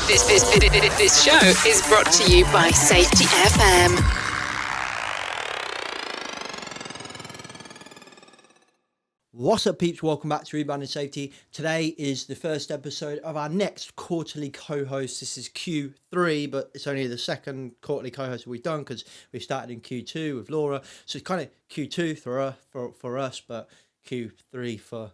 This show is brought to you by Safety FM. What's up, peeps? Welcome back to Rebranding Safety. Today is the first episode of our next quarterly co-host. This is Q3, but it's only the second quarterly co-host we've done because we started in Q2 with Laura. So it's kind of Q2 for us, but Q3 for...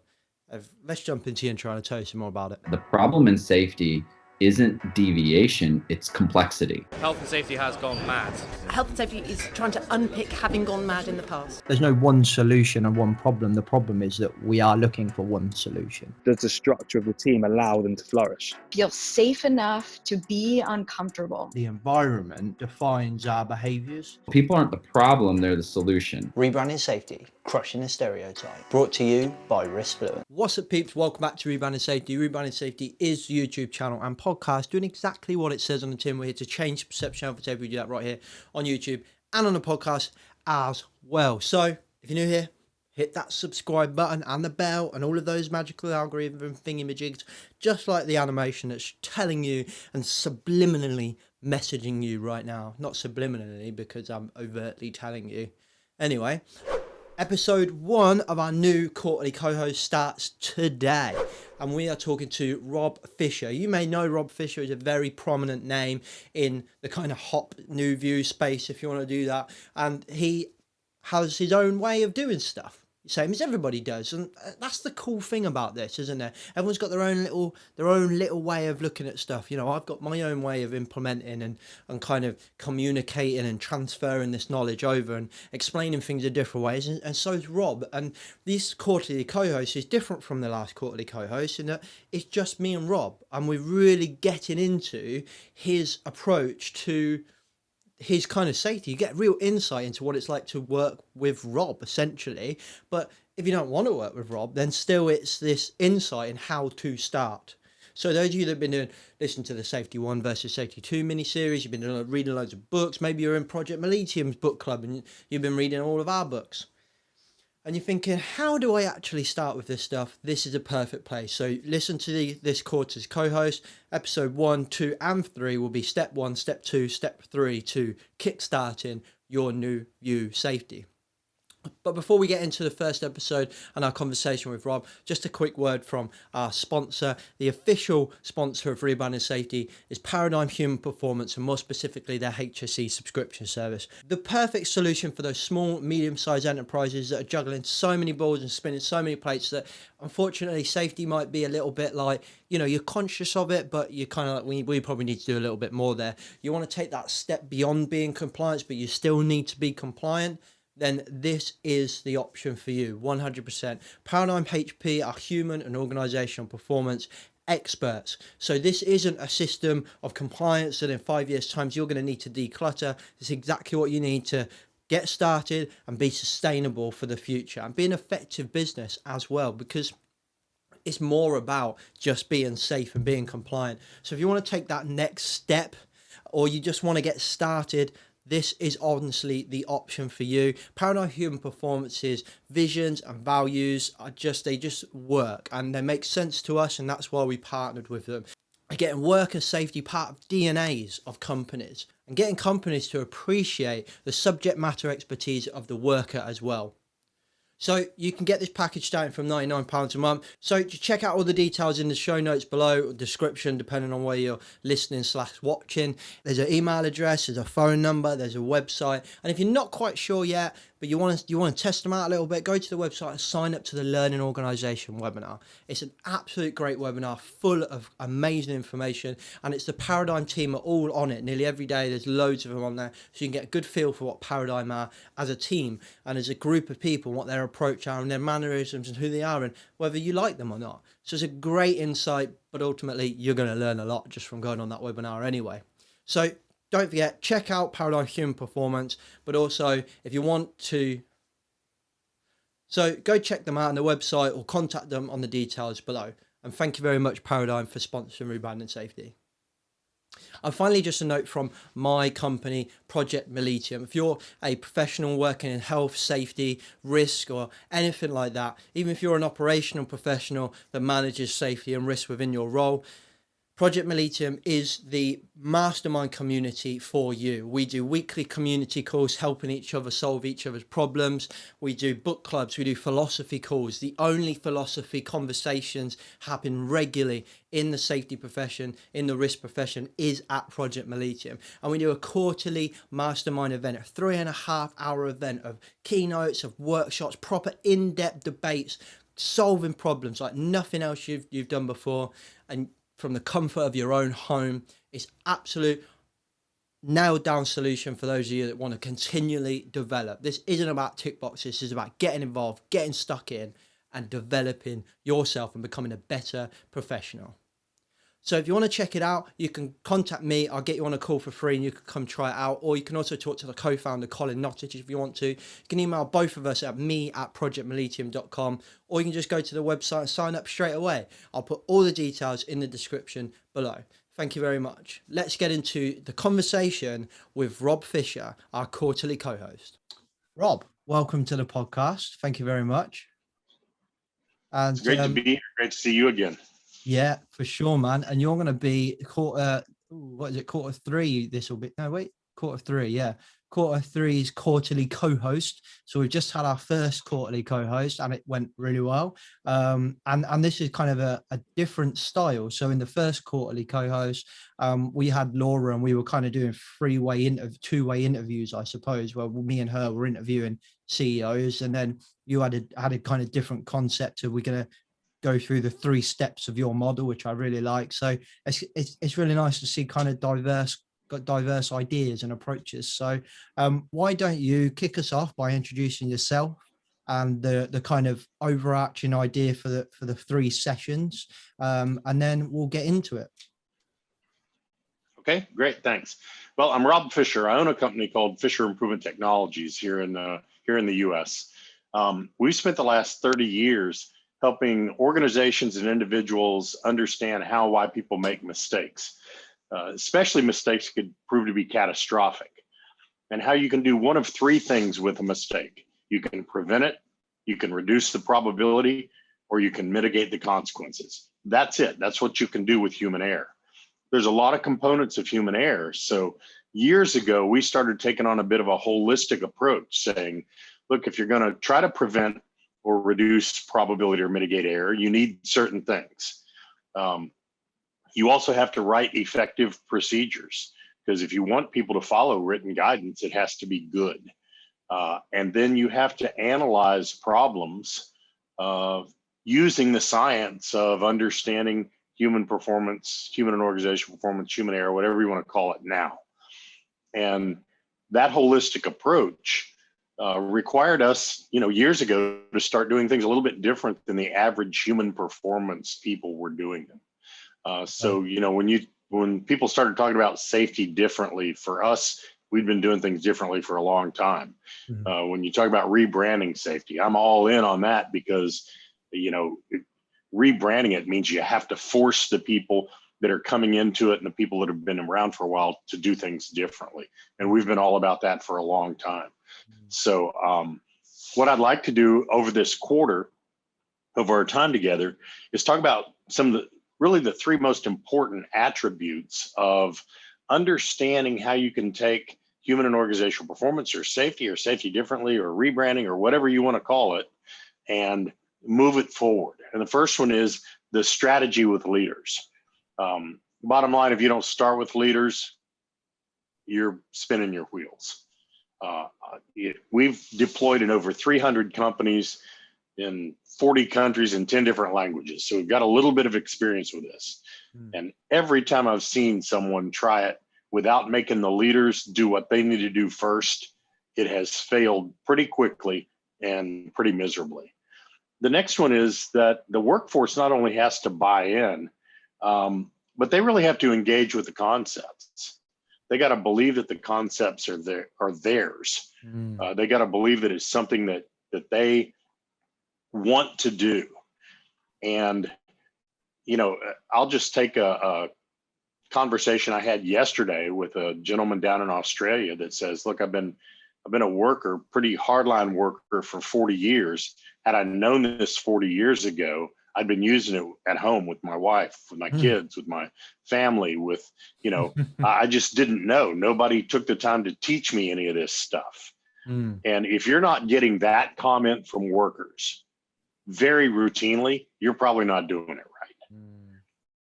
let's jump into the intro and tell you some more about it. The problem in safety isn't deviation, it's complexity. Health and safety has gone mad. Health and safety is trying to unpick having gone mad in the past. There's no one solution and one problem. The problem is that we are looking for one solution. Does the structure of the team allow them to flourish? Feel safe enough to be uncomfortable. The environment defines our behaviours. People aren't the problem, they're the solution. Rebranding Safety, crushing the stereotype. Brought to you by Riskfluent. What's up, peeps? Welcome back to Rebranding Safety. Rebranding Safety is the YouTube channel and podcast doing exactly what it says on the tin. We're here to change the perception of safety. We do that right here on YouTube and on the podcast as well. So if you're new here, hit that subscribe button and the bell and all of those magical algorithm thingamajigs, just like the animation that's telling you and subliminally messaging you right now. Not subliminally, because I'm overtly telling you. Anyway, episode 1 of our new quarterly co-host starts today, and we are talking to Rob Fisher. You may know Rob Fisher is a very prominent name in the kind of hop new view space, if you want to do that, and he has his own way of doing stuff, same as everybody does, and that's the cool thing about this, isn't there? Everyone's got their own little way of looking at stuff. You know, I've got my own way of implementing and kind of communicating and transferring this knowledge over and explaining things in different ways, and so is Rob. And this quarterly co-host is different from the last quarterly co-host in that it's just me and Rob, and we're really getting into his approach to his kind of safety. You get real insight into what it's like to work with Rob, essentially. But if you don't want to work with Rob, then still it's this insight in how to start. So those of you that have been listening to the Safety 1 versus Safety 2 mini-series, you've been reading loads of books, maybe you're in Project Mollitiam's book club and you've been reading all of our books. And you're thinking, how do I actually start with this stuff? This is a perfect place. So listen to this quarter's co-host. Episode 1, 2, and 3 will be step 1, step 2, step 3 to kickstarting your new view safety. But before we get into the first episode and our conversation with Rob, just a quick word from our sponsor. The official sponsor of Rebranding Safety is Paradigm Human Performance, and more specifically their HSE subscription service. The perfect solution for those small, medium-sized enterprises that are juggling so many balls and spinning so many plates that unfortunately safety might be a little bit like, you know, you're conscious of it, but you're kind of like, we probably need to do a little bit more there. You want to take that step beyond being compliant, but you still need to be compliant. Then this is the option for you, 100%. Paradigm HP are human and organizational performance experts. So this isn't a system of compliance that in 5 years' time you're going to need to declutter. It's exactly what you need to get started and be sustainable for the future and be an effective business as well, because it's more about just being safe and being compliant. So if you want to take that next step, or you just want to get started, this is honestly the option for you. Paradigm Human Performance's visions and values they just work and they make sense to us, and that's why we partnered with them. Getting worker safety part of DNAs of companies and getting companies to appreciate the subject matter expertise of the worker as well. So you can get this package starting from £99 a month. So check out all the details in the show notes below, or description, depending on where you're listening / watching. There's an email address, there's a phone number, there's a website. And if you're not quite sure yet, but you want to test them out a little bit, go to the website and sign up to the Learning Organisation webinar. It's an absolute great webinar full of amazing information, and it's the Paradigm team are all on it nearly every day. There's loads of them on there, so you can get a good feel for what Paradigm are as a team and as a group of people, what their approach are and their mannerisms and who they are and whether you like them or not. So it's a great insight, but ultimately you're going to learn a lot just from going on that webinar anyway. So don't forget, check out Paradigm Human Performance, but also if you want to, so go check them out on the website or contact them on the details below. And thank you very much, Paradigm, for sponsoring Rebranding Safety. And finally, just a note from my company, Project Mollitiam. If you're a professional working in health, safety, risk, or anything like that, even if you're an operational professional that manages safety and risk within your role, Project Mollitiam is the mastermind community for you. We do weekly community calls, helping each other solve each other's problems. We do book clubs. We do philosophy calls. The only philosophy conversations happen regularly in the safety profession, in the risk profession, is at Project Mollitiam. And we do a quarterly mastermind event, a 3.5-hour event of keynotes, of workshops, proper in-depth debates, solving problems like nothing else you've done before. And from the comfort of your own home. It's absolute nailed down solution for those of you that want to continually develop. This isn't about tick boxes. This is about getting involved, getting stuck in, and developing yourself and becoming a better professional. So if you want to check it out, you can contact me. I'll get you on a call for free and you can come try it out. Or you can also talk to the co-founder, Colin Nottage, if you want to. You can email both of us at me@projectmollitiam.com, or you can just go to the website and sign up straight away. I'll put all the details in the description below. Thank you very much. Let's get into the conversation with Rob Fisher, our quarterly co-host. Rob, welcome to the podcast. Thank you very much. And it's great to be here. Great to see you again. Yeah, for sure, man. And you're going to be quarter three. This will be, quarter three. Yeah. Quarter three's quarterly co-host. So we've just had our first quarterly co-host and it went really well. And this is kind of a different style. So in the first quarterly co-host, we had Laura and we were kind of doing two-way interviews, I suppose, where me and her were interviewing CEOs. And then you had a kind of different concept of we're going to go through the 3 steps of your model, which I really like. So it's really nice to see kind of diverse ideas and approaches. So why don't you kick us off by introducing yourself and the kind of overarching idea for the 3 sessions, and then we'll get into it. Okay, great, thanks. Well, I'm Rob Fisher. I own a company called Fisher Improvement Technologies here in the U.S. We've spent the last 30 years helping organizations and individuals understand why people make mistakes, especially mistakes could prove to be catastrophic, and how you can do one of 3 things with a mistake. You can prevent it, you can reduce the probability, or you can mitigate the consequences. That's it. That's what you can do with human error. There's a lot of components of human error. So years ago, we started taking on a bit of a holistic approach, saying, look, if you're going to try to prevent or reduce probability or mitigate error, you need certain things. You also have to write effective procedures, because if you want people to follow written guidance, it has to be good. And then you have to analyze problems using the science of understanding human performance, human and organizational performance, human error, whatever you want to call it now. And that holistic approach required us, years ago to start doing things a little bit different than the average human performance people were doing them. So, when people started talking about safety differently, for us, we've been doing things differently for a long time. Mm-hmm. When you talk about rebranding safety, I'm all in on that, because, rebranding it means you have to force the people that are coming into it and the people that have been around for a while to do things differently. And we've been all about that for a long time. So what I'd like to do over this quarter of our time together is talk about some of the 3 most important attributes of understanding how you can take human and organizational performance or safety differently, or rebranding, or whatever you want to call it, and move it forward. And the first one is the strategy with leaders. Bottom line, if you don't start with leaders, you're spinning your wheels. We've deployed in over 300 companies in 40 countries in 10 different languages. So we've got a little bit of experience with this. And every time I've seen someone try it without making the leaders do what they need to do first, it has failed pretty quickly and pretty miserably. The next one is that the workforce not only has to buy in, but they really have to engage with the concepts. They got to believe that the concepts are theirs. They got to believe that it's something that they want to do. And, I'll just take a conversation I had yesterday with a gentleman down in Australia that says, look, I've been a worker, pretty hardline worker for 40 years. Had I known this 40 years ago, I'd been using it at home with my wife, with my kids, with my family, with, I just didn't know. Nobody took the time to teach me any of this stuff. And if you're not getting that comment from workers very routinely, you're probably not doing it right.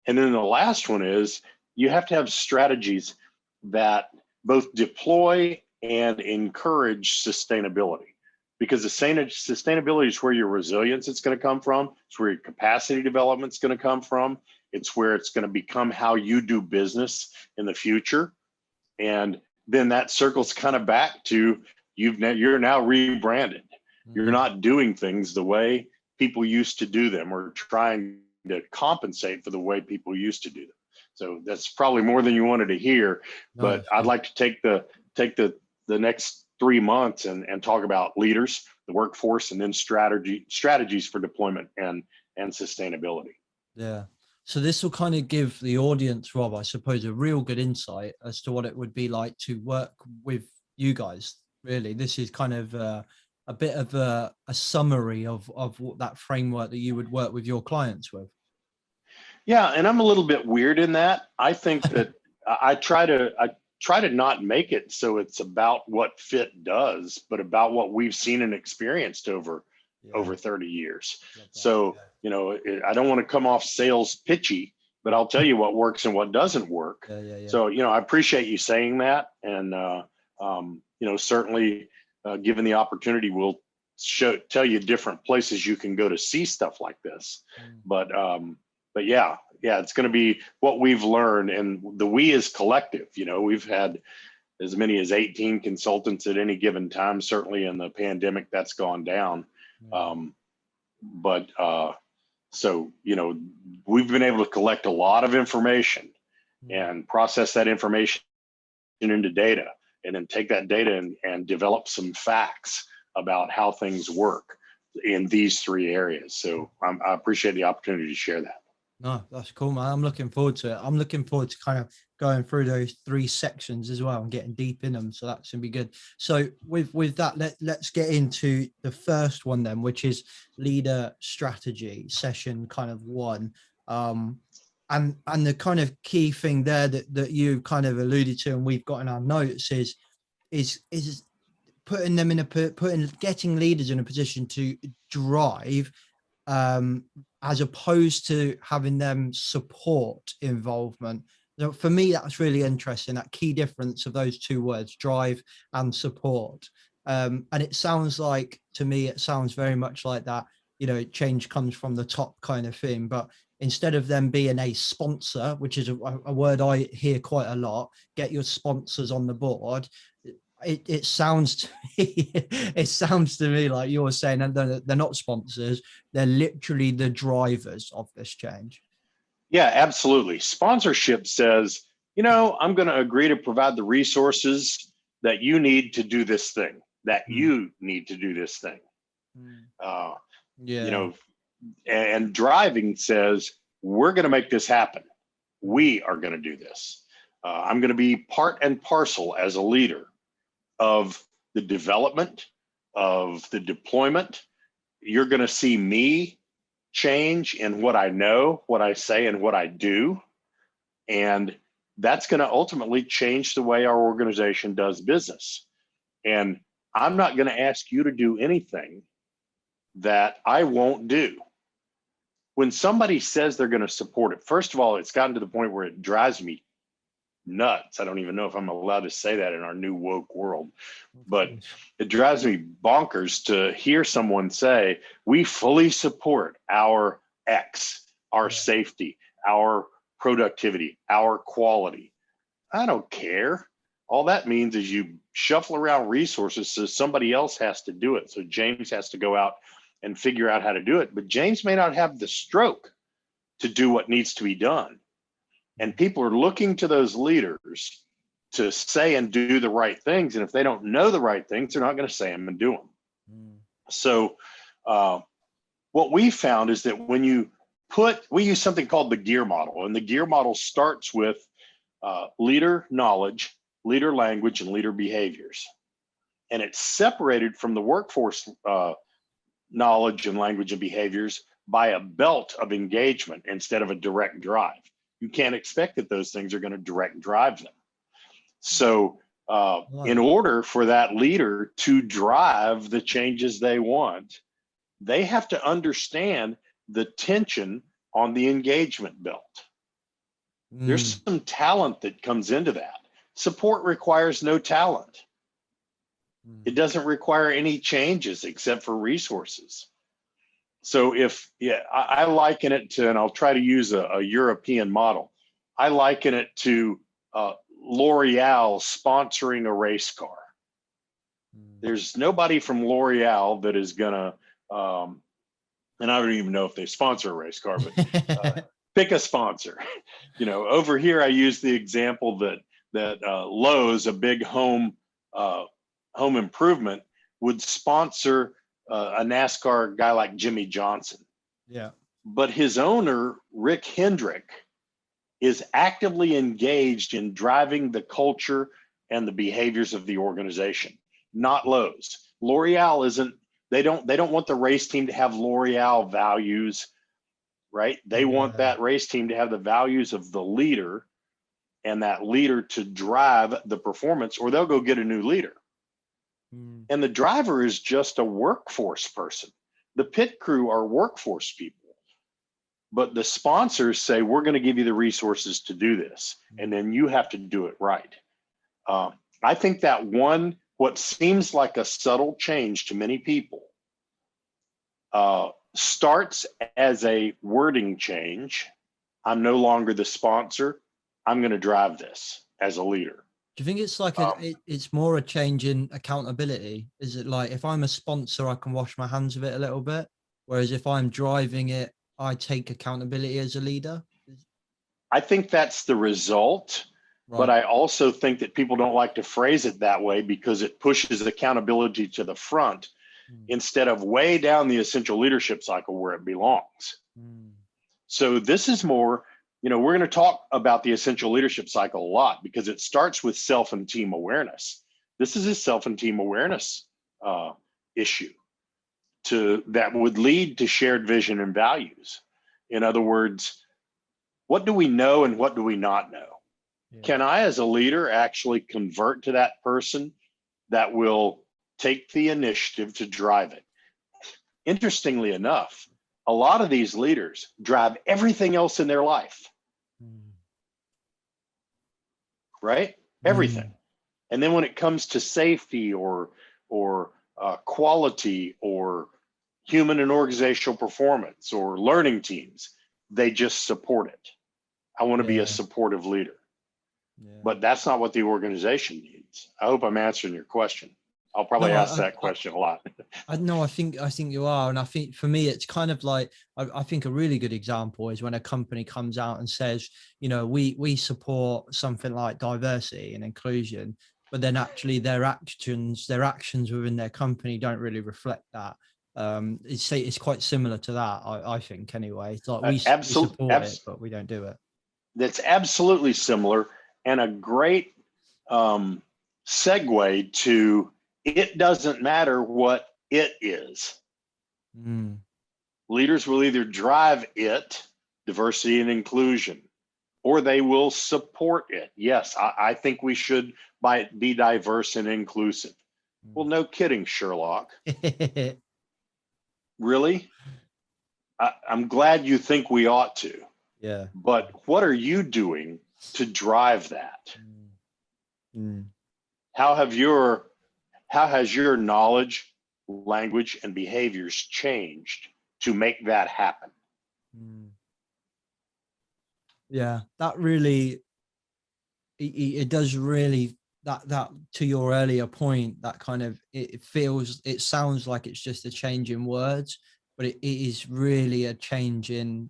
And then the last one is you have to have strategies that both deploy and encourage sustainability, because the sustainability is where your resilience is going to come from. It's where your capacity development is going to come from. It's where it's going to become how you do business in the future. And then that circles kind of back to you're now rebranded. You're not doing things the way people used to do them, or trying to compensate for the way people used to do them. So that's probably more than you wanted to hear, but I'd like to take the next 3 months and talk about leaders, the workforce, and then strategies for deployment and sustainability. Yeah. So this will kind of give the audience, Rob, I suppose, a real good insight as to what it would be like to work with you guys. Really, this is kind of a bit of a summary of that framework that you would work with your clients with. Yeah, and I'm a little bit weird in that. I think that I try to not make it so it's about what fit does, but about what we've seen and experienced over 30 years. So, I don't want to come off sales pitchy, but I'll tell you what works and what doesn't work. So, I appreciate you saying that. And, certainly given the opportunity, we'll tell you different places you can go to see stuff like this. But yeah, it's going to be what we've learned, and the we is collective. We've had as many as 18 consultants at any given time. Certainly in the pandemic, that's gone down. So, we've been able to collect a lot of information and process that information into data, and then take that data and develop some facts about how things work in these 3 areas. So I appreciate the opportunity to share that. No, that's cool, man. I'm looking forward to it. I'm looking forward to kind of going through those 3 sections as well and getting deep in them. So that's gonna be good. So with that, let's get into the first one then, which is leader strategy session kind of 1. And the kind of key thing there that you kind of alluded to, and we've got in our notes, is putting them in getting leaders in a position to drive, as opposed to having them support involvement. So for me, that's really interesting, that key difference of those 2 words, drive and support. And it sounds like, to me, it sounds very much like that, change comes from the top kind of thing. But instead of them being a sponsor, which is a word I hear quite a lot, get your sponsors on the board. It sounds to me like you're saying that they're not sponsors, they're literally the drivers of this change. Yeah, absolutely. Sponsorship says, I'm going to agree to provide the resources that you need to do this thing, and driving says, we're going to make this happen. We are going to do this. I'm going to be part and parcel as a leader of the development, of the deployment. You're going to see me change in what I know, what I say, and what I do. And that's going to ultimately change the way our organization does business. And I'm not going to ask you to do anything that I won't do. When somebody says they're going to support it, first of all, it's gotten to the point where it drives me nuts. I don't even know if I'm allowed to say that in our new woke world, but it drives me bonkers to hear someone say, we fully support our X, our safety, our productivity, our quality. I don't care. All that means is you shuffle around resources so somebody else has to do it. So James has to go out and figure out how to do it, but James may not have the stroke to do what needs to be done. And people are looking to those leaders to say and do the right things. And if they don't know the right things, they're not going to say them and do them. So what we found is that when we use something called the GEAR model, and the GEAR model starts with leader knowledge, leader language, and leader behaviors. And it's separated from the workforce knowledge and language and behaviors by a belt of engagement instead of a direct drive. You can't expect that those things are going to direct drive them. So in order for that leader to drive the changes they want, they have to understand the tension on the engagement belt. There's some talent that comes into that. Support requires no talent. It doesn't require any changes except for resources. So I liken it to, and I'll try to use a European model. I liken it to L'Oreal sponsoring a race car. There's nobody from L'Oreal that is gonna, and I don't even know if they sponsor a race car, but pick a sponsor. Over here I use the example that Lowe's, a big home improvement, would sponsor a NASCAR guy like Jimmy Johnson. Yeah. But his owner, Rick Hendrick, is actively engaged in driving the culture and the behaviors of the organization, not Lowe's. L'Oreal isn't, they don't want the race team to have L'Oreal values, right? They want that race team to have the values of the leader, and that leader to drive the performance, or they'll go get a new leader. And the driver is just a workforce person. The pit crew are workforce people. But the sponsors say, we're going to give you the resources to do this, and then you have to do it right. I think that what seems like a subtle change to many people starts as a wording change. I'm no longer the sponsor. I'm going to drive this as a leader. Do you think it's like it's more a change in accountability? Is it like, if I'm a sponsor, I can wash my hands of it a little bit, whereas if I'm driving it, I take accountability as a leader? I think that's the result, but I also think that people don't like to phrase it that way because it pushes accountability to the front instead of way down the essential leadership cycle where it belongs. So this is more, we're going to talk about the essential leadership cycle a lot because it starts with self and team awareness. This is a self and team awareness issue that would lead to shared vision and values. In other words, what do we know and what do we not know? Yeah. Can I, as a leader, actually convert to that person that will take the initiative to drive it? Interestingly enough, a lot of these leaders drive everything else in their life. Right? Everything. And then when it comes to safety or quality or human and organizational performance or learning teams, they just support it. I want to be a supportive leader. But that's not what the organization needs. I hope I'm answering your question. I'll probably ask that question a lot. No, I think you are. And I think for me, it's kind of like, I think a really good example is when a company comes out and says, we support something like diversity and inclusion, but then actually their actions within their company don't really reflect that. It's quite similar to that, I think, anyway. It's like we support it, but we don't do it. That's absolutely similar, and a great segue to, it doesn't matter what it is. Leaders will either drive it, diversity and inclusion, or they will support it. Yes, I think we should be diverse and inclusive. Well, no kidding, Sherlock. Really? I'm glad you think we ought to. Yeah. But what are you doing to drive that? How has your knowledge, language, and behaviors changed to make that happen? Yeah, that really, it does really, that to your earlier point, that kind of, it sounds like it's just a change in words, but it is really a change in,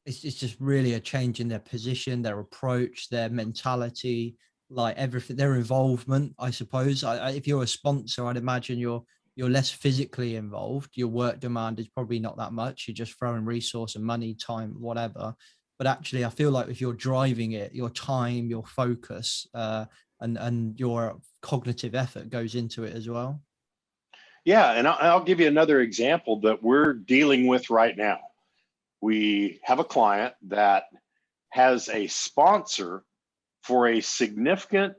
it's just really a change in their position, their approach, their mentality, like everything, their involvement, I suppose. If you're a sponsor, I'd imagine you're less physically involved. Your work demand is probably not that much. You're just throwing resource and money, time, whatever. But actually, I feel like if you're driving it, your time, your focus, and your cognitive effort goes into it as well. Yeah, and I'll give you another example that we're dealing with right now. we have a client that has a sponsor for a significant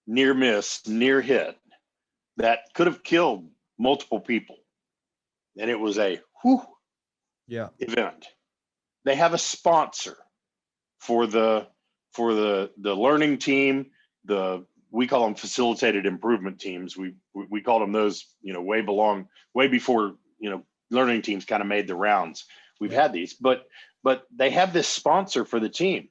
near miss, near hit that could have killed multiple people. And it was a event. They have a sponsor for the learning team. We call them facilitated improvement teams. We called them those, way before, learning teams kind of made the rounds. We've had these, but they have this sponsor for the team.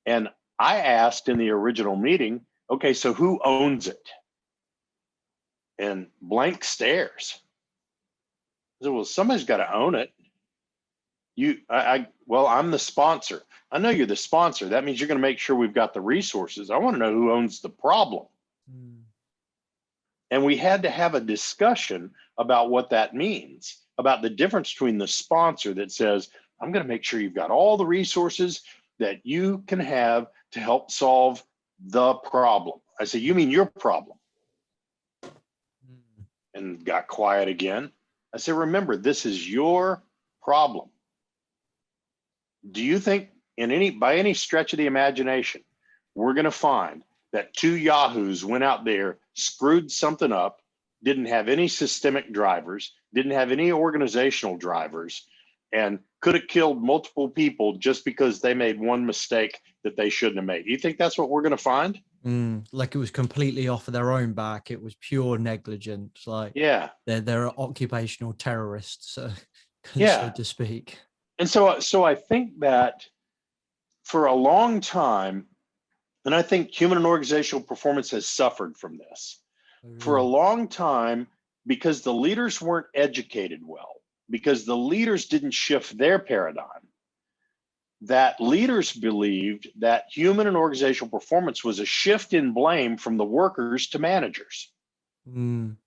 And I asked in the original meeting, okay, so who owns it? And blank stares. I said, well, somebody's got to own it. Well, I'm the sponsor. I know you're the sponsor. That means you're going to make sure we've got the resources. I want to know who owns the problem. And we had to have a discussion about what that means, about the difference between the sponsor that says, I'm going to make sure you've got all the resources that you can have to help solve the problem. I said, you mean your problem? And got quiet again. I said, remember, this is your problem. Do you think by any stretch of the imagination, we're going to find that two yahoos went out there, screwed something up, didn't have any systemic drivers, didn't have any organizational drivers, and could have killed multiple people just because they made one mistake that they shouldn't have made? Do you think that's what we're going to find? Like it was completely off of their own back. It was pure negligence. Like, they're occupational terrorists, so to speak. And so I think that for a long time, and I think human and organizational performance has suffered from this for a long time, because the leaders weren't educated well, because the leaders didn't shift their paradigm, that leaders believed that human and organizational performance was a shift in blame from the workers to managers. I mean,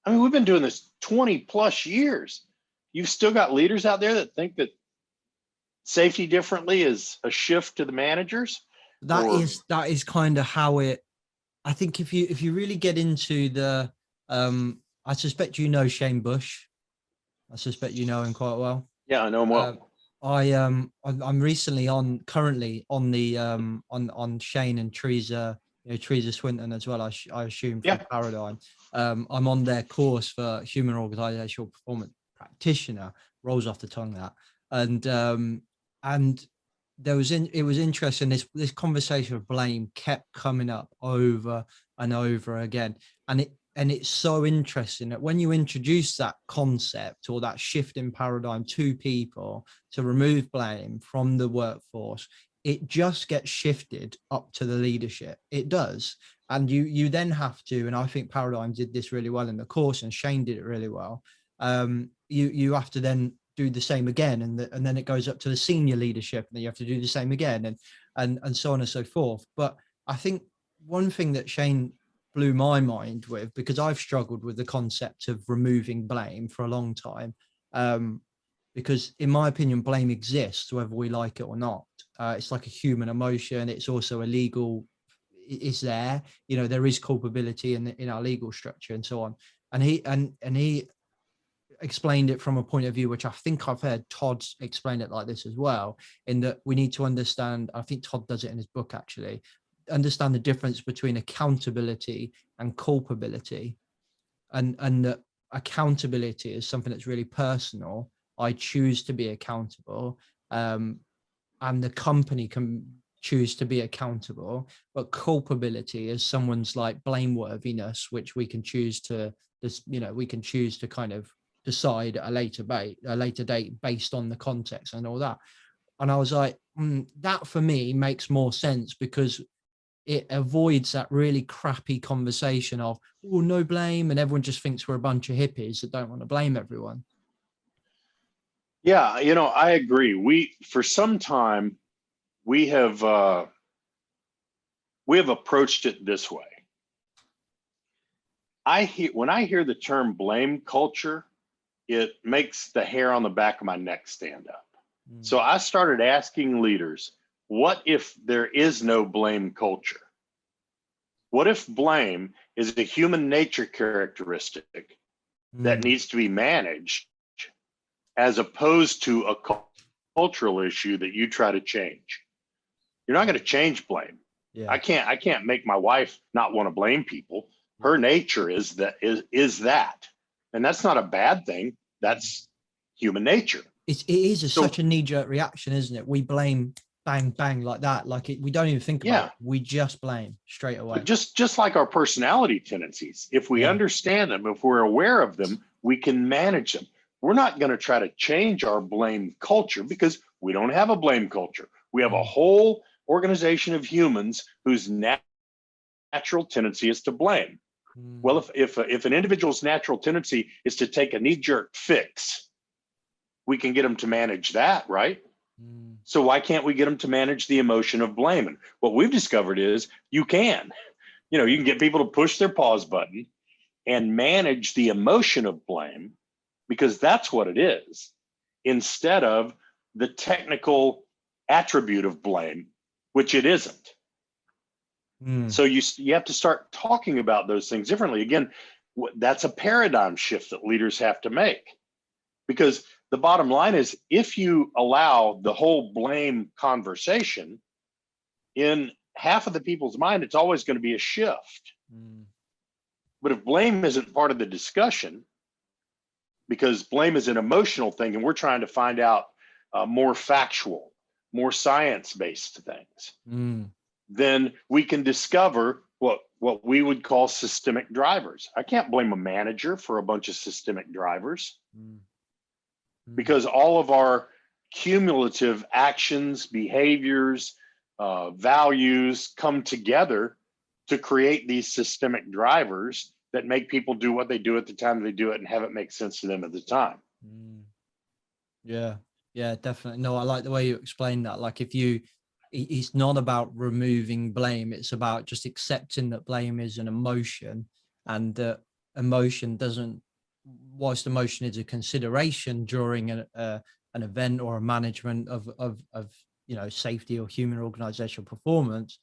we've been doing this 20 plus years. You've still got leaders out there that think that safety differently is a shift to the managers. That is kind of how it. I think if you really get into the, I suspect Shane Bush. I suspect you know him quite well. Yeah, I know him well. I'm currently on the on Shane and Teresa, Teresa Swinton as well. I assume from Paradigm. I'm on their course for human organizational performance practitioner. Rolls off the tongue that. And it was interesting. This conversation of blame kept coming up over and over again, and it's so interesting that when you introduce that concept or that shift in paradigm to people to remove blame from the workforce, it just gets shifted up to the leadership. It does. And you then have to, and I think Paradigm did this really well in the course, and Shane did it really well. You have to then do the same again, and then it goes up to the senior leadership, and then you have to do the same again, and so on and so forth. But I think one thing that Shane blew my mind with, because I've struggled with the concept of removing blame for a long time, because in my opinion, blame exists whether we like it or not. It's like a human emotion. It's also a legal. It's there. There is culpability in our legal structure and so on. And he explained it from a point of view which I think I've heard Todd explain it like this as well, in that we need to understand, I think Todd does it in his book actually, understand the difference between accountability and culpability, and that accountability is something that's really personal. I choose to be accountable, and the company can choose to be accountable, but culpability is someone's like blameworthiness, which we can choose to kind of decide at a later date based on the context and all that. And I was like, that for me makes more sense, because it avoids that really crappy conversation of, oh, no blame, and everyone just thinks we're a bunch of hippies that don't want to blame everyone. Yeah, I agree. For some time, we have approached it this way. When I hear the term blame culture, it makes the hair on the back of my neck stand up. So I started asking leaders, what if there is no blame culture? What if blame is a human nature characteristic that needs to be managed, as opposed to a cultural issue that you try to change. You're not going to change blame. Yeah. I can't make my wife not want to blame people. Her nature is that, and that's not a bad thing. That's human nature. It is such a knee-jerk reaction, isn't it? We blame, bang, bang, like that. Like we don't even think about it. We just blame straight away. But just like our personality tendencies, if we understand them, if we're aware of them, we can manage them. We're not going to try to change our blame culture because we don't have a blame culture. We have a whole organization of humans whose natural tendency is to blame. Well, if an individual's natural tendency is to take a knee-jerk fix, we can get them to manage that, right? So why can't we get them to manage the emotion of blame? And what we've discovered is you can. You know, you can get people to push their pause button and manage the emotion of blame, because that's what it is, instead of the technical attribute of blame, which it isn't. So you have to start talking about those things differently. Again, that's a paradigm shift that leaders have to make, because the bottom line is, if you allow the whole blame conversation, in half of the people's mind, it's always going to be a shift. But if blame isn't part of the discussion, because blame is an emotional thing and we're trying to find out more factual, more science-based things, then we can discover what we would call systemic drivers. I can't blame a manager for a bunch of systemic drivers, because all of our cumulative actions, behaviors, values come together to create these systemic drivers that make people do what they do at the time they do it and have it make sense to them at the time. Yeah, definitely. No, I like the way you explained that. Like, it's not about removing blame. It's about just accepting that blame is an emotion, and that emotion doesn't, whilst emotion is a consideration during an event or a management of safety or human organizational performance,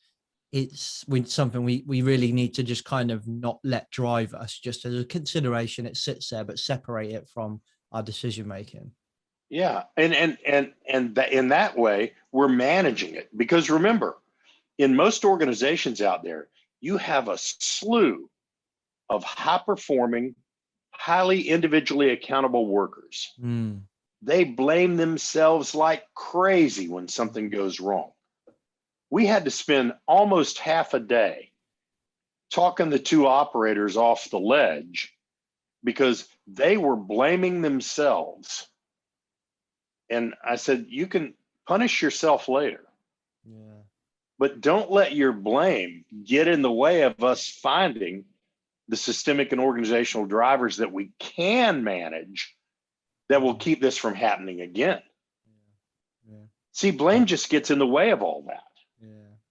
it's something we really need to just kind of not let drive us. Just as a consideration, it sits there, but separate it from our decision making. Yeah, and in that way, we're managing it. Because remember, in most organizations out there, you have a slew of high-performing, highly individually accountable workers. They blame themselves like crazy when something goes wrong. We had to spend almost half a day talking the two operators off the ledge because they were blaming themselves. And I said, you can punish yourself later, but don't let your blame get in the way of us finding the systemic and organizational drivers that we can manage that will keep this from happening again. See, blame just gets in the way of all that.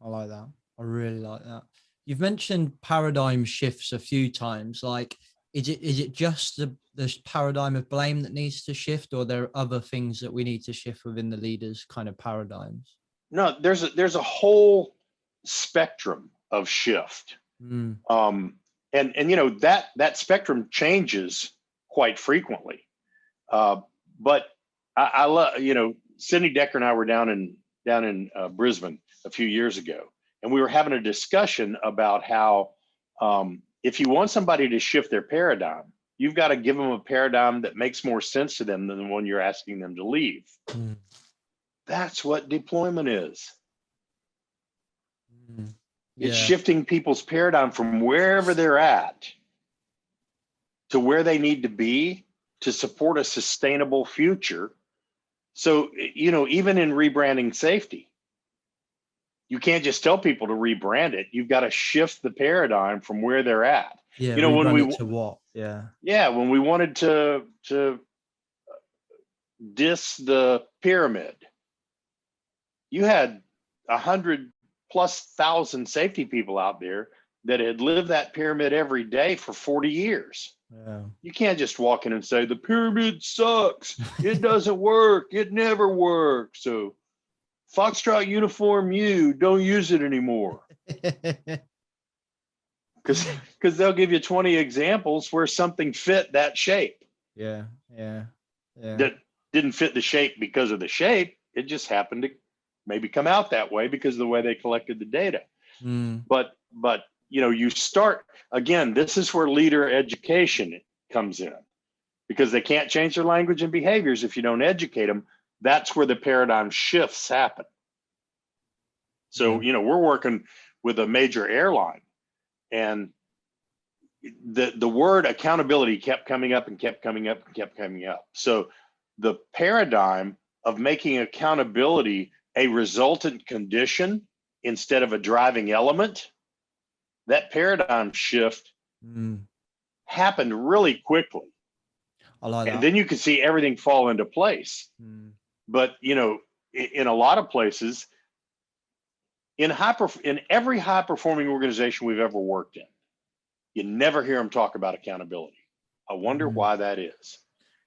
I like that. I really like that. You've mentioned paradigm shifts a few times. Like, is it just the paradigm of blame that needs to shift, or there are other things that we need to shift within the leaders' kind of paradigms? No, there's a whole spectrum of shift. And that spectrum changes quite frequently. But I love, Sydney Decker and I were down in Brisbane a few years ago, and we were having a discussion about how if you want somebody to shift their paradigm, you've got to give them a paradigm that makes more sense to them than the one you're asking them to leave. That's what deployment is. It's shifting people's paradigm from wherever they're at to where they need to be to support a sustainable future. So, even in rebranding safety, you can't just tell people to rebrand it. You've got to shift the paradigm from where they're at. When we to what? When we wanted to diss the pyramid, you had 100,000+ safety people out there that had lived that pyramid every day for 40 years. You can't just walk in and say the pyramid sucks. It doesn't work. It never works. So Foxtrot Uniform U, don't use it anymore. Because they'll give you 20 examples where something fit that shape. Yeah. That didn't fit the shape because of the shape. It just happened to maybe come out that way because of the way they collected the data. But you start again. This is where leader education comes in, because they can't change their language and behaviors if you don't educate them. That's where the paradigm shifts happen. So we're working with a major airline, and the word accountability kept coming up and kept coming up and kept coming up. So the paradigm of making accountability a resultant condition instead of a driving element, that paradigm shift happened really quickly. I like that. And then you could see everything fall into place. But in a lot of places, in every high performing organization we've ever worked in, you never hear them talk about accountability. I wonder why that is.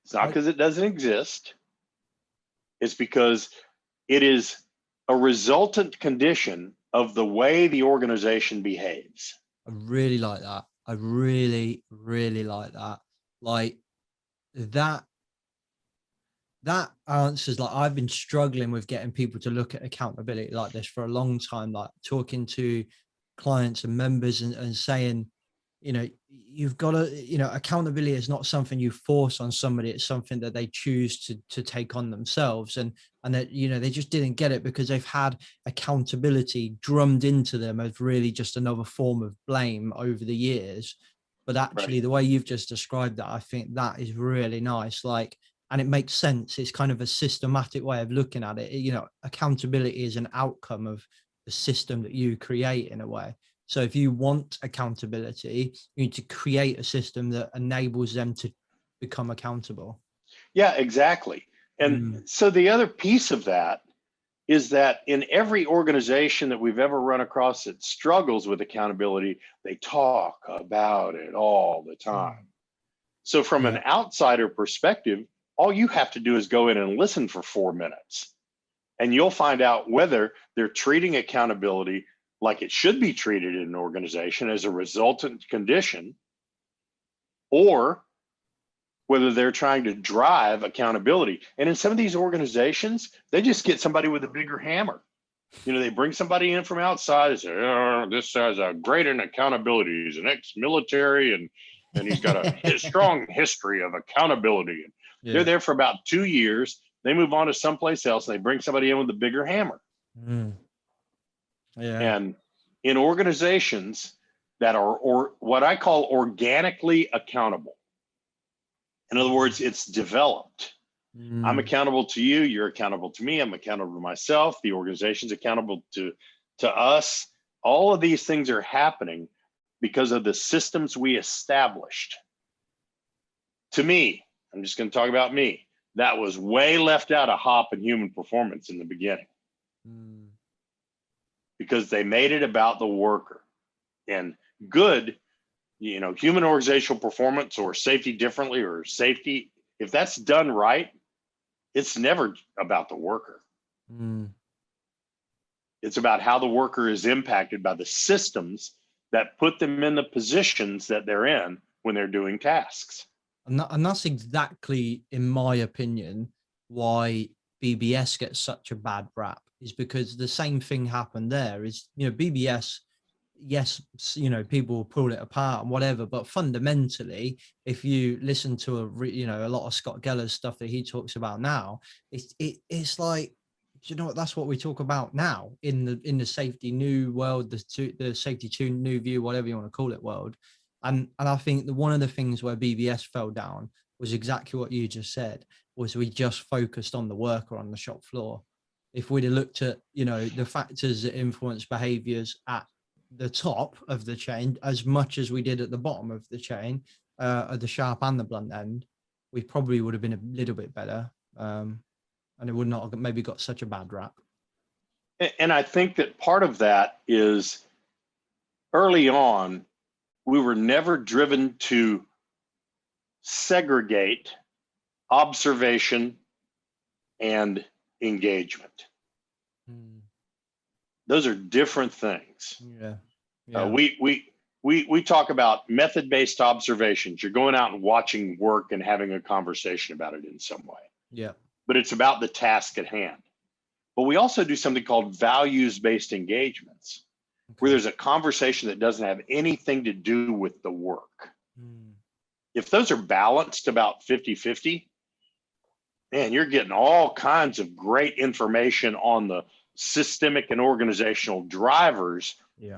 It's not because it doesn't exist. It's because it is a resultant condition of the way the organization behaves. I really like that. I really, really like that. Like that answers, like, I've been struggling with getting people to look at accountability like this for a long time, like talking to clients and members and saying, you've got to, accountability is not something you force on somebody. It's something that they choose to take on themselves. And that, they just didn't get it because they've had accountability drummed into them as really just another form of blame over the years. But actually, the way you've just described that, I think that is really nice. Like, and it makes sense. It's kind of a systematic way of looking at it. Accountability is an outcome of the system that you create in a way. So if you want accountability, you need to create a system that enables them to become accountable. Yeah, exactly. And so the other piece of that is that in every organization that we've ever run across that struggles with accountability, they talk about it all the time. So from an outsider perspective, all you have to do is go in and listen for 4 minutes, and you'll find out whether they're treating accountability like it should be treated in an organization as a resultant condition, or whether they're trying to drive accountability. And in some of these organizations, they just get somebody with a bigger hammer. They bring somebody in from outside and say, oh, this guy's a great in accountability. He's an ex-military and he's got a strong history of accountability. They're there for about 2 years. They move on to someplace else and they bring somebody in with a bigger hammer. And in organizations that are what I call organically accountable, in other words, it's developed. I'm accountable to you. You're accountable to me. I'm accountable to myself. The organization's accountable to us. All of these things are happening because of the systems we established. To me, I'm just going to talk about me. That was way left out of HOP and human performance in the beginning, because they made it about the worker. And good, human organizational performance or safety differently or safety, if that's done right, it's never about the worker. It's about how the worker is impacted by the systems that put them in the positions that they're in when they're doing tasks. And that's exactly, in my opinion, why BBS gets such a bad rap, is because the same thing happened there. Is, BBS, yes, people will pull it apart and whatever, but fundamentally, if you listen to a lot of Scott Geller's stuff that he talks about now, it's like, that's what we talk about now in the safety new world, the safety 2 new view, whatever you want to call it, world. And I think that one of the things where BBS fell down was exactly what you just said, was we just focused on the worker on the shop floor. If we'd have looked at, the factors that influence behaviors at the top of the chain as much as we did at the bottom of the chain, at the sharp and the blunt end, we probably would have been a little bit better. And it would not have maybe got such a bad rap. And I think that part of that is early on, we were never driven to segregate observation and engagement. Those are different things. We talk about method-based observations. You're going out and watching work and having a conversation about it in some way. but it's about the task at hand. But we also do something called values-based engagements, where there's a conversation that doesn't have anything to do with the work. If those are balanced about 50-50, man, you're getting all kinds of great information on the systemic and organizational drivers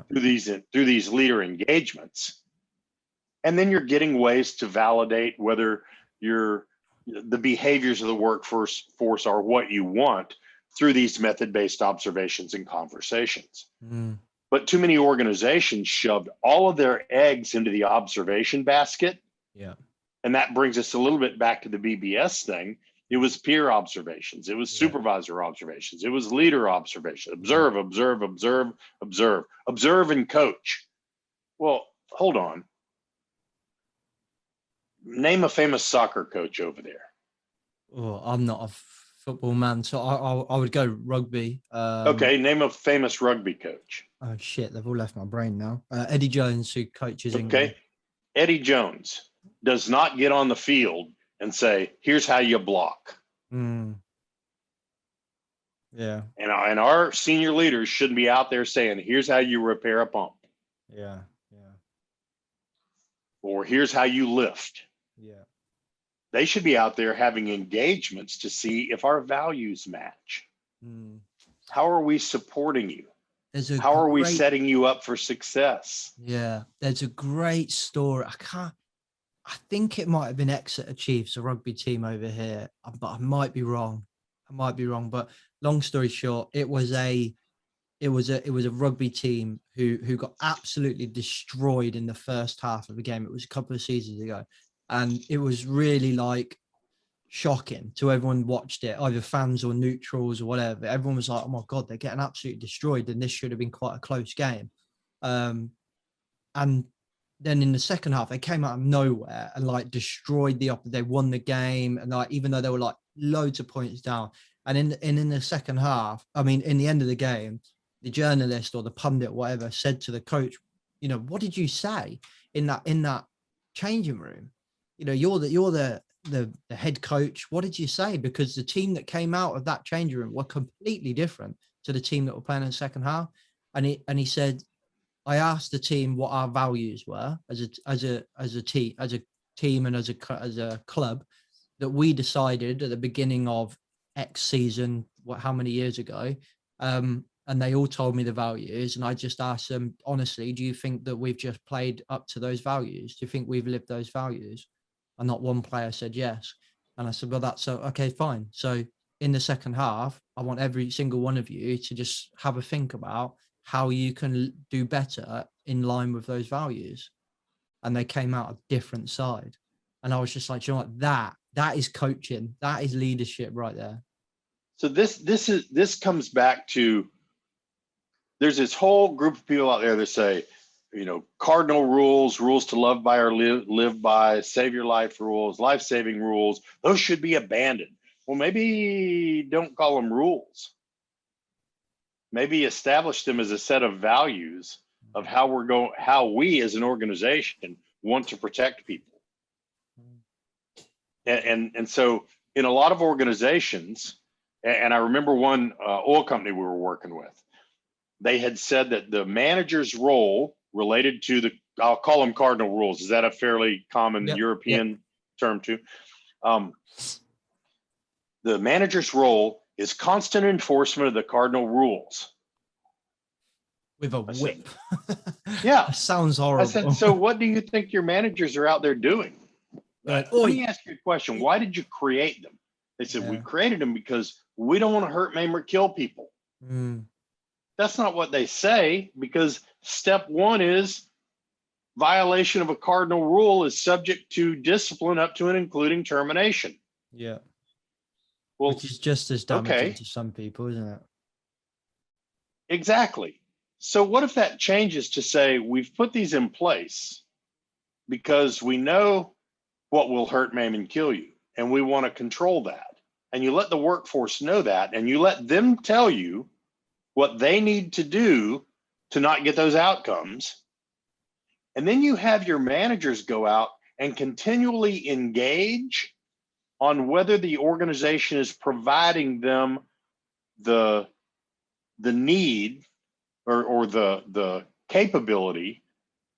through these leader engagements. And then you're getting ways to validate whether the behaviors of the workforce are what you want through these method-based observations and conversations. But too many organizations shoved all of their eggs into the observation basket. And that brings us a little bit back to the BBS thing. It was peer observations. It was supervisor observations. It was leader observation. Observe, observe, observe, observe, observe and coach. Well, hold on. Name a famous soccer coach over there. Oh, I'm not a football man, so I would go rugby. Okay, name a famous rugby coach. Oh shit, they've all left my brain now. Eddie Jones, who coaches England. Okay, Eddie Jones does not get on the field and say, "Here's how you block." Yeah. And our senior leaders shouldn't be out there saying, "Here's how you repair a pump." Yeah. Or "Here's how you lift." Yeah. They should be out there having engagements to see if our values match. How are we supporting you? How are we setting you up for success? Yeah, there's a great story. I think it might have been Exeter Chiefs, a rugby team over here, but I might be wrong. But long story short, it was a rugby team who got absolutely destroyed in the first half of the game. It was a couple of seasons ago, and it was really like shocking to everyone watched it, either fans or neutrals or whatever. Everyone was like, "Oh my god, they're getting absolutely destroyed," and this should have been quite a close game. And then in the second half, they came out of nowhere and like destroyed they won the game, and like even though they were like loads of points down, and in the second half, I mean, in the end of the game, the journalist or the pundit, whatever, said to the coach, "What did you say in that changing room? You're the head coach. What did you say? Because the team that came out of that changing room were completely different to the team that were playing in the second half." And he said, "I asked the team what our values were as a team and as a club that we decided at the beginning of X season, how many years ago, and they all told me the values, and I just asked them honestly, do you think that we've just played up to those values? Do you think we've lived those values?" And not one player said yes. And I said, "Well, that's so okay, fine. So in the second half, I want every single one of you to just have a think about how you can do better in line with those values." And they came out a different side. And I was just like, you know what, that is coaching. That is leadership right there. So this comes back to, there's this whole group of people out there that say, cardinal rules to love by or live by, save your life rules, life-saving rules, those should be abandoned. Well, maybe don't call them rules. Maybe establish them as a set of values of how we as an organization want to protect people. And so in a lot of organizations, and I remember one oil company we were working with, they had said that the manager's role related to I'll call them cardinal rules. Is that a fairly common European term too? The manager's role is constant enforcement of the cardinal rules. With a whip. Yeah. That sounds horrible. I said, so what do you think your managers are out there doing? Let me ask you a question. Why did you create them? They said, we created them because we don't want to hurt, maim, or kill people. That's not what they say, because step one is violation of a cardinal rule is subject to discipline up to and including termination. Yeah. Well, which is just as damaging to some people, isn't it? Exactly. So what if that changes to say we've put these in place because we know what will hurt, maim, and kill you, and we want to control that. And you let the workforce know that, and you let them tell you what they need to do to not get those outcomes. And then you have your managers go out and continually engage on whether the organization is providing them the need or the capability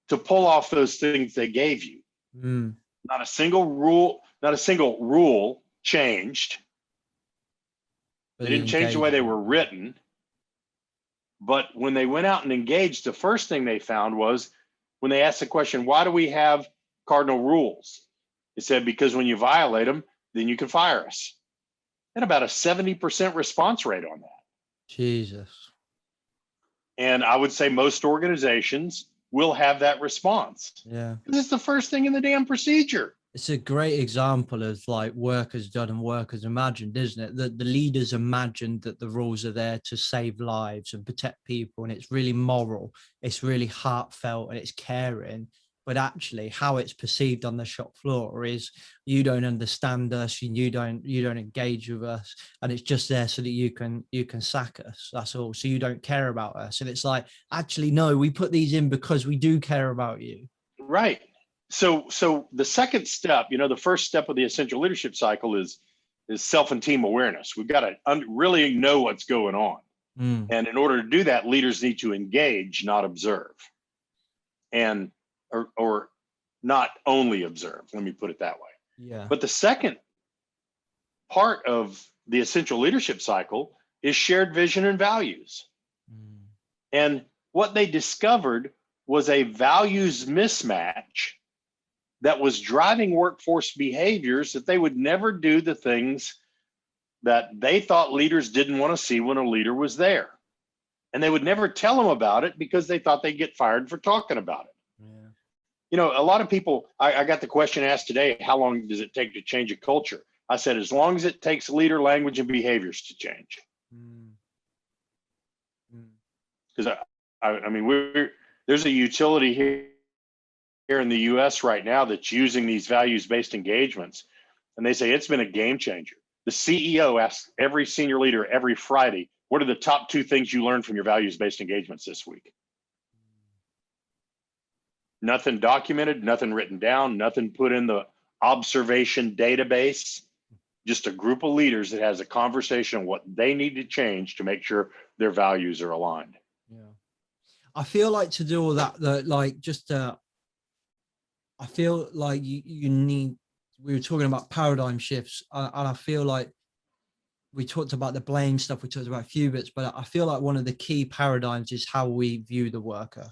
to pull off those things they gave you. Not a single rule changed. They didn't change the way they were written. But when they went out and engaged, the first thing they found was when they asked the question, why do we have cardinal rules? It said, because when you violate them, then you can fire us. And about a 70% response rate on that. Jesus. And I would say most organizations will have that response. Yeah. Because it's the first thing in the damn procedure. It's a great example of like workers done and workers imagined, isn't it? That the leaders imagined that the rules are there to save lives and protect people, and it's really moral, it's really heartfelt, and it's caring. But actually, how it's perceived on the shop floor is you don't understand us, and you don't engage with us, and it's just there so that you can sack us. That's all. So you don't care about us, and it's like, actually, no, we put these in because we do care about you. Right. So the second step, the first step of the essential leadership cycle is self and team awareness. We've got to really know what's going on. And in order to do that, leaders need to engage, not observe. And or not only observe, let me put it that way. Yeah. But the second part of the essential leadership cycle is shared vision and values. And what they discovered was a values mismatch that was driving workforce behaviors that they would never do the things that they thought leaders didn't want to see when a leader was there. And they would never tell them about it because they thought they'd get fired for talking about it. A lot of people, I got the question asked today, how long does it take to change a culture? I said, as long as it takes leader language and behaviors to change. Because I mean, there's a utility here in the US right now that's using these values-based engagements, and they say it's been a game changer. The CEO asks every senior leader every Friday, what are the top 2 things you learned from your values-based engagements this week? Nothing documented, nothing written down, nothing put in the observation database, just a group of leaders that has a conversation on what they need to change to make sure their values are aligned. Yeah. I feel like to do all that, I feel like you need, we were talking about paradigm shifts, and I feel like we talked about the blame stuff, we talked about a few bits, but I feel like one of the key paradigms is how we view the worker.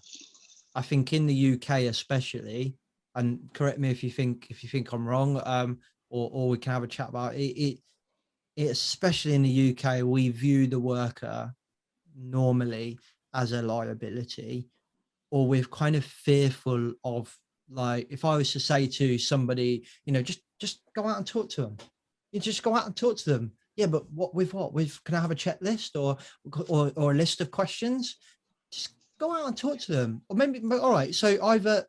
I think in the UK especially, and correct me if you think I'm wrong, or we can have a chat about it, especially in the UK, we view the worker normally as a liability, or we're kind of fearful of, like, if I was to say to somebody, just go out and talk to them. You just go out and talk to them. Yeah, but what? Can I have a checklist or a list of questions? Just go out and talk to them. Or maybe, all right, so either,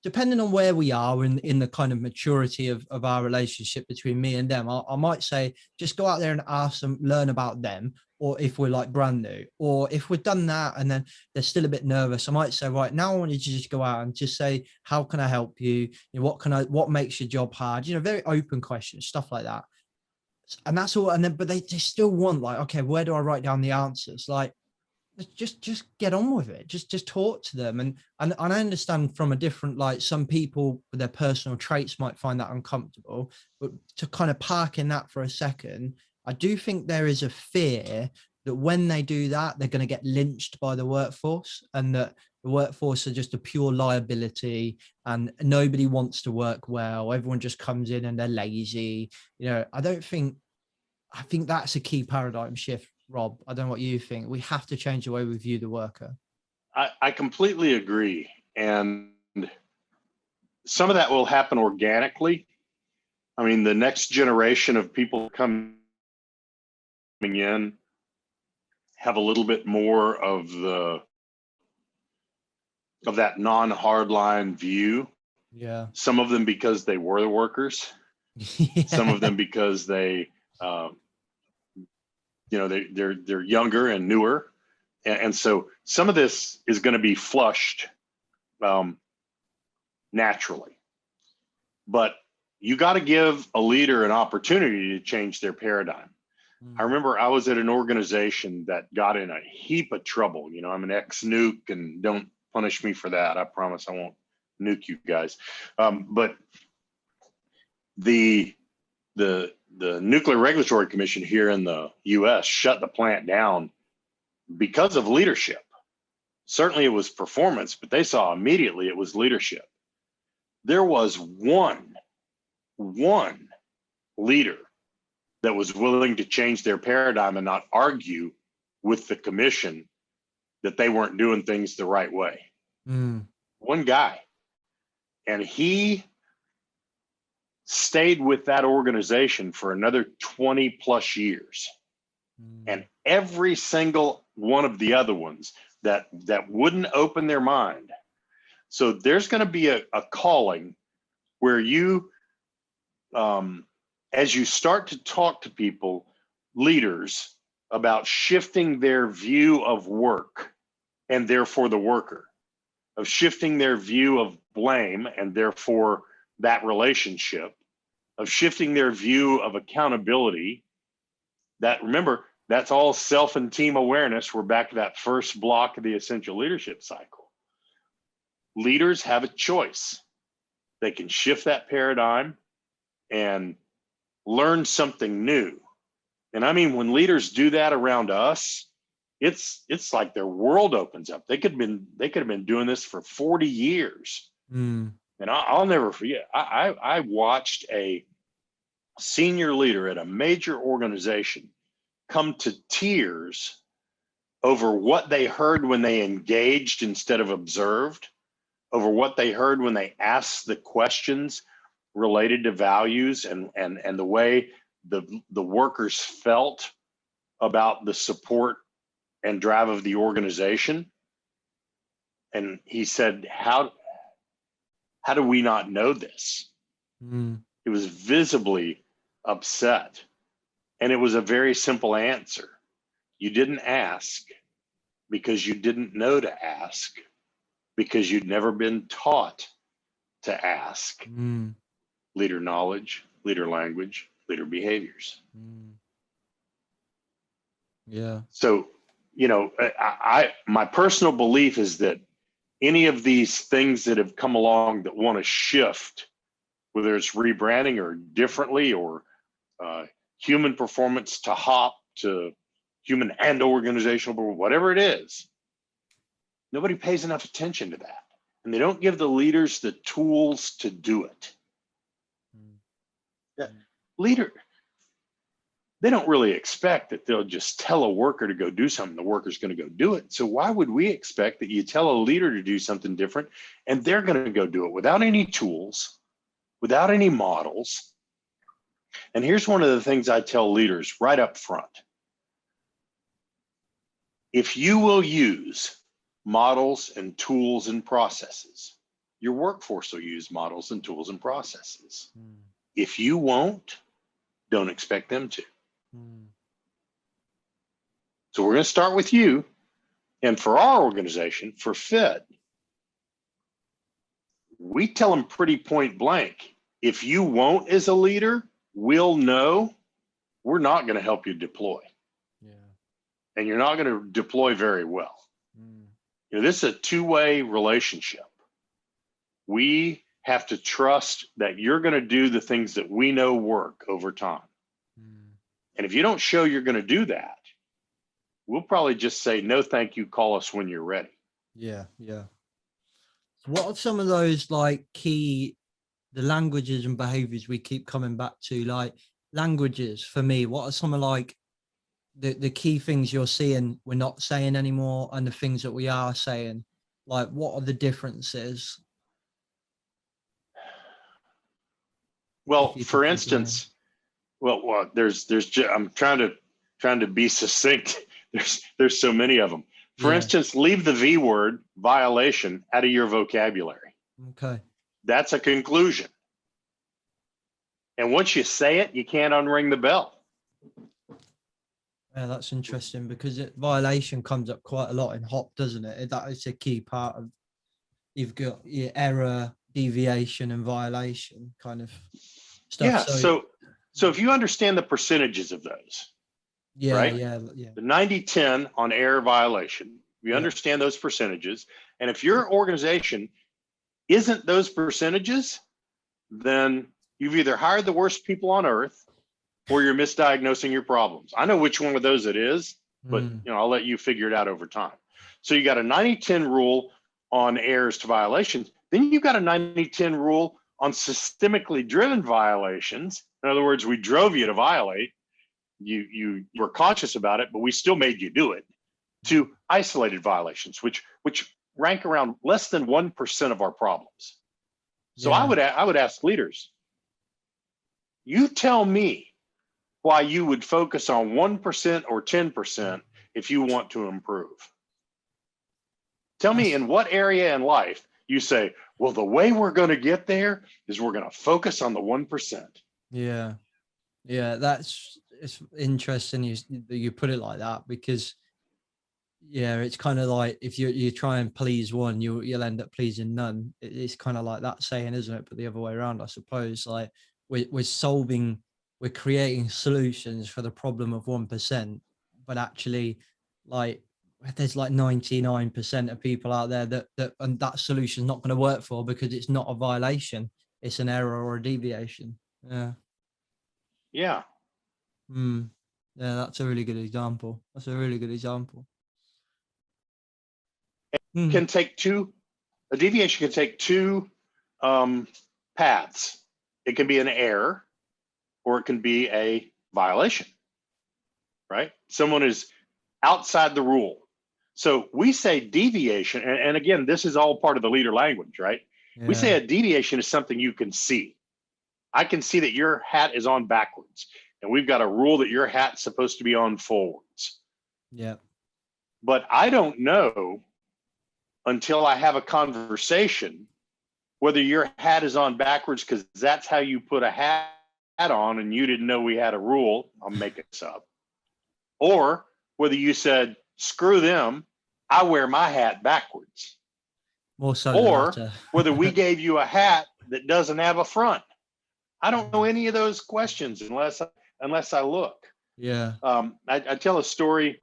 depending on where we are in the kind of maturity of our relationship between me and them, I might say, just go out there and ask them, learn about them. Or if we're like brand new, or if we've done that and then they're still a bit nervous, I might say, right, now I want you to just go out and just say, how can I help you? What makes your job hard? Very open questions, stuff like that. And that's all. And then, but they still want, like, okay, where do I write down the answers? Like, just get on with it. Just talk to them. And I understand from a different, like, some people with their personal traits might find that uncomfortable, but to kind of park in that for a second, I do think there is a fear that when they do that, they're going to get lynched by the workforce, and that the workforce are just a pure liability and nobody wants to work well. Everyone just comes in and they're lazy. I think that's a key paradigm shift, Rob. I don't know what you think. We have to change the way we view the worker. I completely agree. And some of that will happen organically. I mean, the next generation of people coming in have a little bit more of that non-hardline view. Yeah. Some of them because they were the workers. Yeah. Some of them because they they're younger and newer, and so some of this is going to be flushed naturally. But you got to give a leader an opportunity to change their paradigm. I remember I was at an organization that got in a heap of trouble. You know, I'm an ex-nuke, and don't punish me for that. I promise I won't nuke you guys. But the Nuclear Regulatory Commission here in the US shut the plant down because of leadership. Certainly it was performance, but they saw immediately it was leadership. There was one leader that was willing to change their paradigm and not argue with the commission that they weren't doing things the right way. One guy. And he stayed with that organization for another 20 plus years. And every single one of the other ones that wouldn't open their mind. So there's going to be a calling where you, as you start to talk to people, leaders, about shifting their view of work and therefore the worker, of shifting their view of blame and therefore that relationship, of shifting their view of accountability. That, remember, that's all self and team awareness. We're back to that first block of the essential leadership cycle. Leaders have a choice. They can shift that paradigm and learn something new. And I mean, when leaders do that around us, it's like their world opens up. They could have been doing this for 40 years. And I'll never forget. I watched a senior leader at a major organization come to tears over what they heard when they engaged instead of observed, over what they heard when they asked the questions related to values and the way the workers felt about the support and drive of the organization. And he said, how do we not know this? He was visibly upset. And it was a very simple answer. You didn't ask because you didn't know to ask, because you'd never been taught to ask. Leader knowledge, leader language, leader behaviors. Yeah. So, you know, my personal belief is that any of these things that have come along that want to shift, whether it's rebranding or differently, or human performance to HOP to human and organizational, whatever it is, nobody pays enough attention to that. And they don't give the leaders the tools to do it. Leader, they don't really expect that they'll just tell a worker to go do something, the worker's going to go do it. So why would we expect that you tell a leader to do something different and they're going to go do it without any tools, without any models? And here's one of the things I tell leaders right up front. If you will use models and tools and processes, your workforce will use models and tools and processes. If you won't, don't expect them to. So we're going to start with you. And for our organization, for FIT, we tell them pretty point blank, if you won't as a leader, we'll know we're not going to help you deploy. And you're not going to deploy very well. You know, this is a two-way relationship. We have to trust that you're going to do the things that we know work over time. And if you don't show you're going to do that, we'll probably just say, no, thank you, call us when you're ready. Yeah. What are some of those like the languages and behaviors we keep coming back to? Like languages for me, what are some of like the key things you're seeing we're not saying anymore, and the things that we are saying? Like, what are the differences? Well, for instance, there's I'm trying to be succinct. There's so many of them. For instance, leave the V word, violation, out of your vocabulary. Okay. That's a conclusion. And once you say it, you can't unring the bell. Yeah, that's interesting, because violation comes up quite a lot in HOP, doesn't it? That is a key part of, you've got your error, deviation and violation kind of. stuff. Yeah. So if you understand the percentages of those, yeah, right? yeah. The 90-10 on error violation, you understand those percentages. And if your organization isn't those percentages, then you've either hired the worst people on earth or you're misdiagnosing your problems. I know which one of those it is, but I'll let you figure it out over time. So you got a 90-10 rule on errors to violations. Then you've got a 90-10 rule on systemically driven violations. In other words, we drove you to violate. You were conscious about it, but we still made you do it. To isolated violations, which rank around less than 1% of our problems. So I would ask leaders, you tell me why you would focus on 1% or 10% if you want to improve. Tell me in what area in life you say, well, the way we're going to get there is we're going to focus on the 1%. Yeah. It's interesting you put it like that, because it's kind of like if you try and please one, you'll end up pleasing none. It's kind of like that saying, isn't it? But the other way around, I suppose. Like we're creating solutions for the problem of 1%, but actually, like there's like 99% of people out there and that solution is not going to work for, because it's not a violation, it's an error or a deviation. Yeah. Yeah. Yeah, that's a really good example. Can take a deviation can take two paths. It can be an error or it can be a violation, right? Someone is outside the rule. So we say deviation, and again, this is all part of the leader language, right? Yeah. We say a deviation is something you can see. I can see that your hat is on backwards, and we've got a rule that your hat's supposed to be on forwards. Yeah. But I don't know until I have a conversation whether your hat is on backwards because that's how you put a hat on and you didn't know we had a rule. I'll make this up. Or whether you said, screw them, I wear my hat backwards. More so or whether we gave you a hat that doesn't have a front. I don't know any of those questions unless I look. Yeah. I tell a story.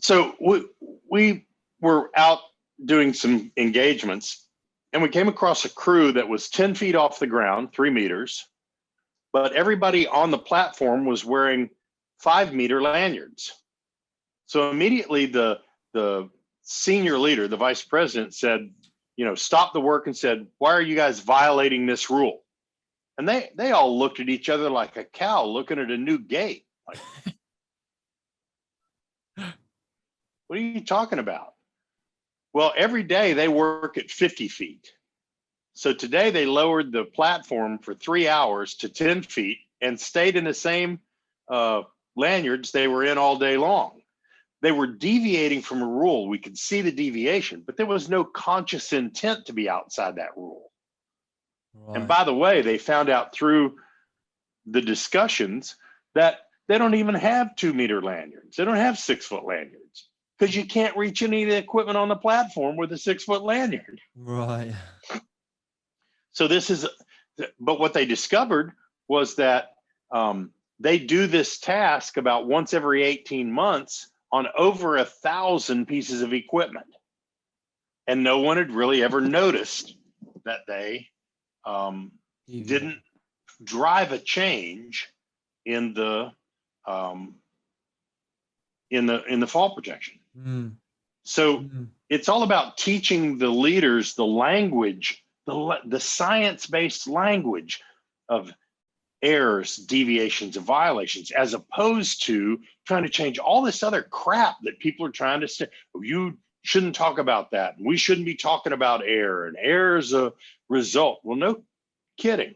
So we were out doing some engagements and we came across a crew that was 10 feet off the ground, 3 meters, but everybody on the platform was wearing 5-meter lanyards. So immediately the senior leader, the vice president, said, stopped the work and said, why are you guys violating this rule? And they all looked at each other like a cow looking at a new gate. Like, what are you talking about? Well, every day they work at 50 feet. So today they lowered the platform for 3 hours to 10 feet and stayed in the same lanyards they were in all day long. They were deviating from a rule. We could see the deviation, but there was no conscious intent to be outside that rule. Right. And by the way, they found out through the discussions that they don't even have 2-meter lanyards. They don't have 6-foot lanyards because you can't reach any of the equipment on the platform with a 6-foot lanyard. Right. So but what they discovered was that they do this task about once every 18 months on over 1,000 pieces of equipment. And no one had really ever noticed that they didn't drive a change in the fall protection. So it's all about teaching the leaders the language, the science-based language of errors, deviations, and violations, as opposed to trying to change all this other crap that people are trying to say. You shouldn't talk about that. We shouldn't be talking about error, and error is a result. Well, no kidding.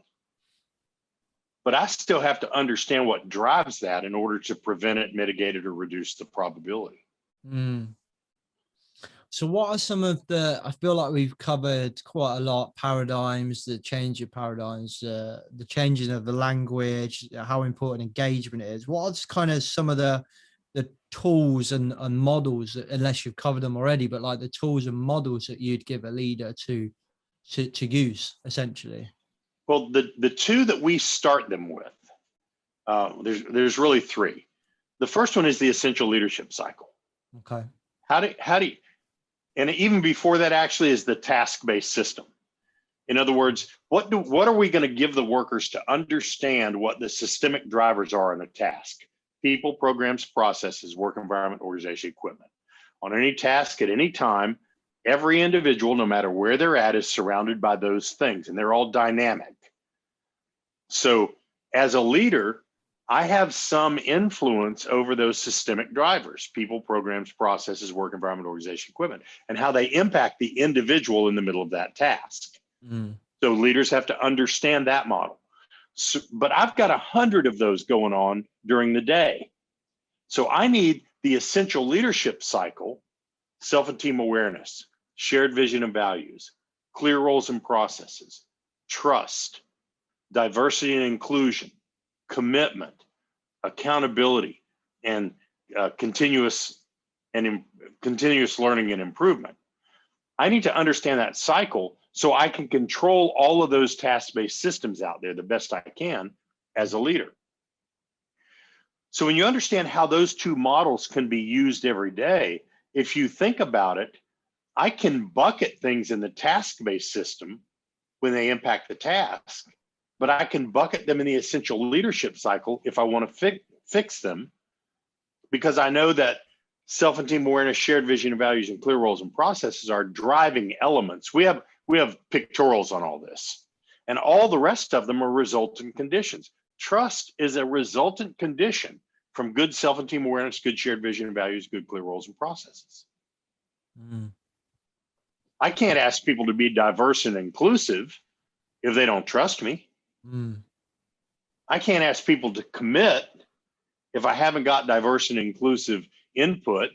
But I still have to understand what drives that in order to prevent it, mitigate it, or reduce the probability. So what are some of I feel like we've covered quite a lot, paradigms, the change of paradigms, the changing of the language, how important engagement is. What are kind of some of the tools and models, unless you've covered them already, but like the tools and models that you'd give a leader to use essentially? Well, the two that we start them with, there's really three. The first one is the essential leadership cycle. Okay. How do you, and even before that actually is the task-based system. In other words, what are we going to give the workers to understand what the systemic drivers are in a task? People, programs, processes, work environment, organization, equipment. On any task at any time, every individual, no matter where they're at, is surrounded by those things, and they're all dynamic. So as a leader, I have some influence over those systemic drivers, people, programs, processes, work environment, organization, equipment, and how they impact the individual in the middle of that task. So leaders have to understand that model. So, but I've got 100 of those going on during the day. So I need the essential leadership cycle, self and team awareness, shared vision and values, clear roles and processes, trust, diversity and inclusion, commitment, accountability, and continuous learning and improvement. I need to understand that cycle so I can control all of those task-based systems out there the best I can as a leader. So when you understand how those two models can be used every day, if you think about it, I can bucket things in the task-based system when they impact the task, but I can bucket them in the essential leadership cycle if I want to fix them, because I know that self and team awareness, shared vision and values, and clear roles and processes are driving elements. We have pictorials on all this, and all the rest of them are resultant conditions. Trust is a resultant condition from good self and team awareness, good shared vision and values, good clear roles and processes. I can't ask people to be diverse and inclusive if they don't trust me. I can't ask people to commit if I haven't got diverse and inclusive input.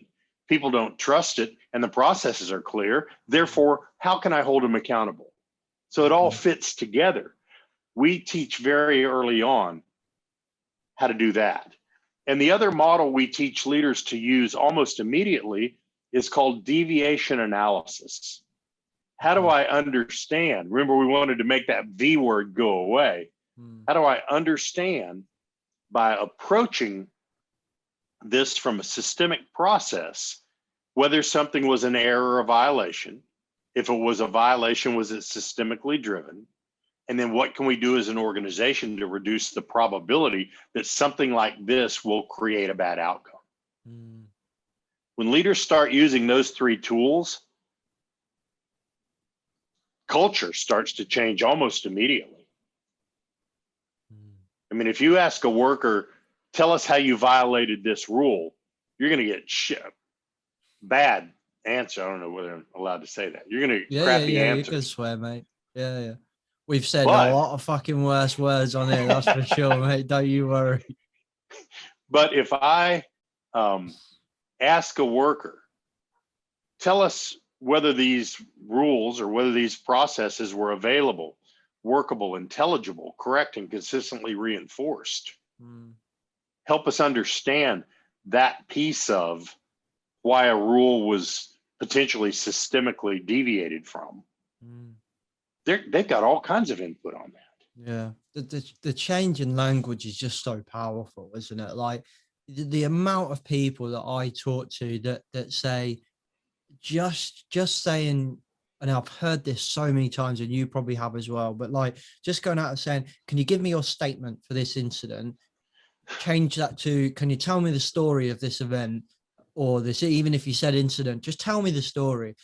People don't trust it, and the processes are clear. Therefore, how can I hold them accountable? So it all fits together. We teach very early on how to do that. And the other model we teach leaders to use almost immediately is called deviation analysis. How do I understand? Remember, we wanted to make that V word go away. How do I understand by approaching this from a systemic process, whether something was an error or violation? If it was a violation, was it systemically driven? And then what can we do as an organization to reduce the probability that something like this will create a bad outcome? When leaders start using those three tools, culture starts to change almost immediately. I mean, if you ask a worker, tell us how you violated this rule, you're going to get bad answer. I don't know whether I'm allowed to say that. You're going to get crappy answers. You can swear, mate. Yeah. We've said a lot of fucking worse words on here, that's for sure, mate. Don't you worry. But if I ask a worker, tell us whether these rules or whether these processes were available, workable, intelligible, correct, and consistently reinforced. Help us understand that piece of why a rule was potentially systemically deviated from. They've got all kinds of input on that. Yeah, the change in language is just so powerful, isn't it? Like the amount of people that I talk to that say just saying, and I've heard this so many times, and you probably have as well, but like just going out and saying, can you give me your statement for this incident? Change that to, can you tell me the story of this event, or this, even if you said incident, just tell me the story.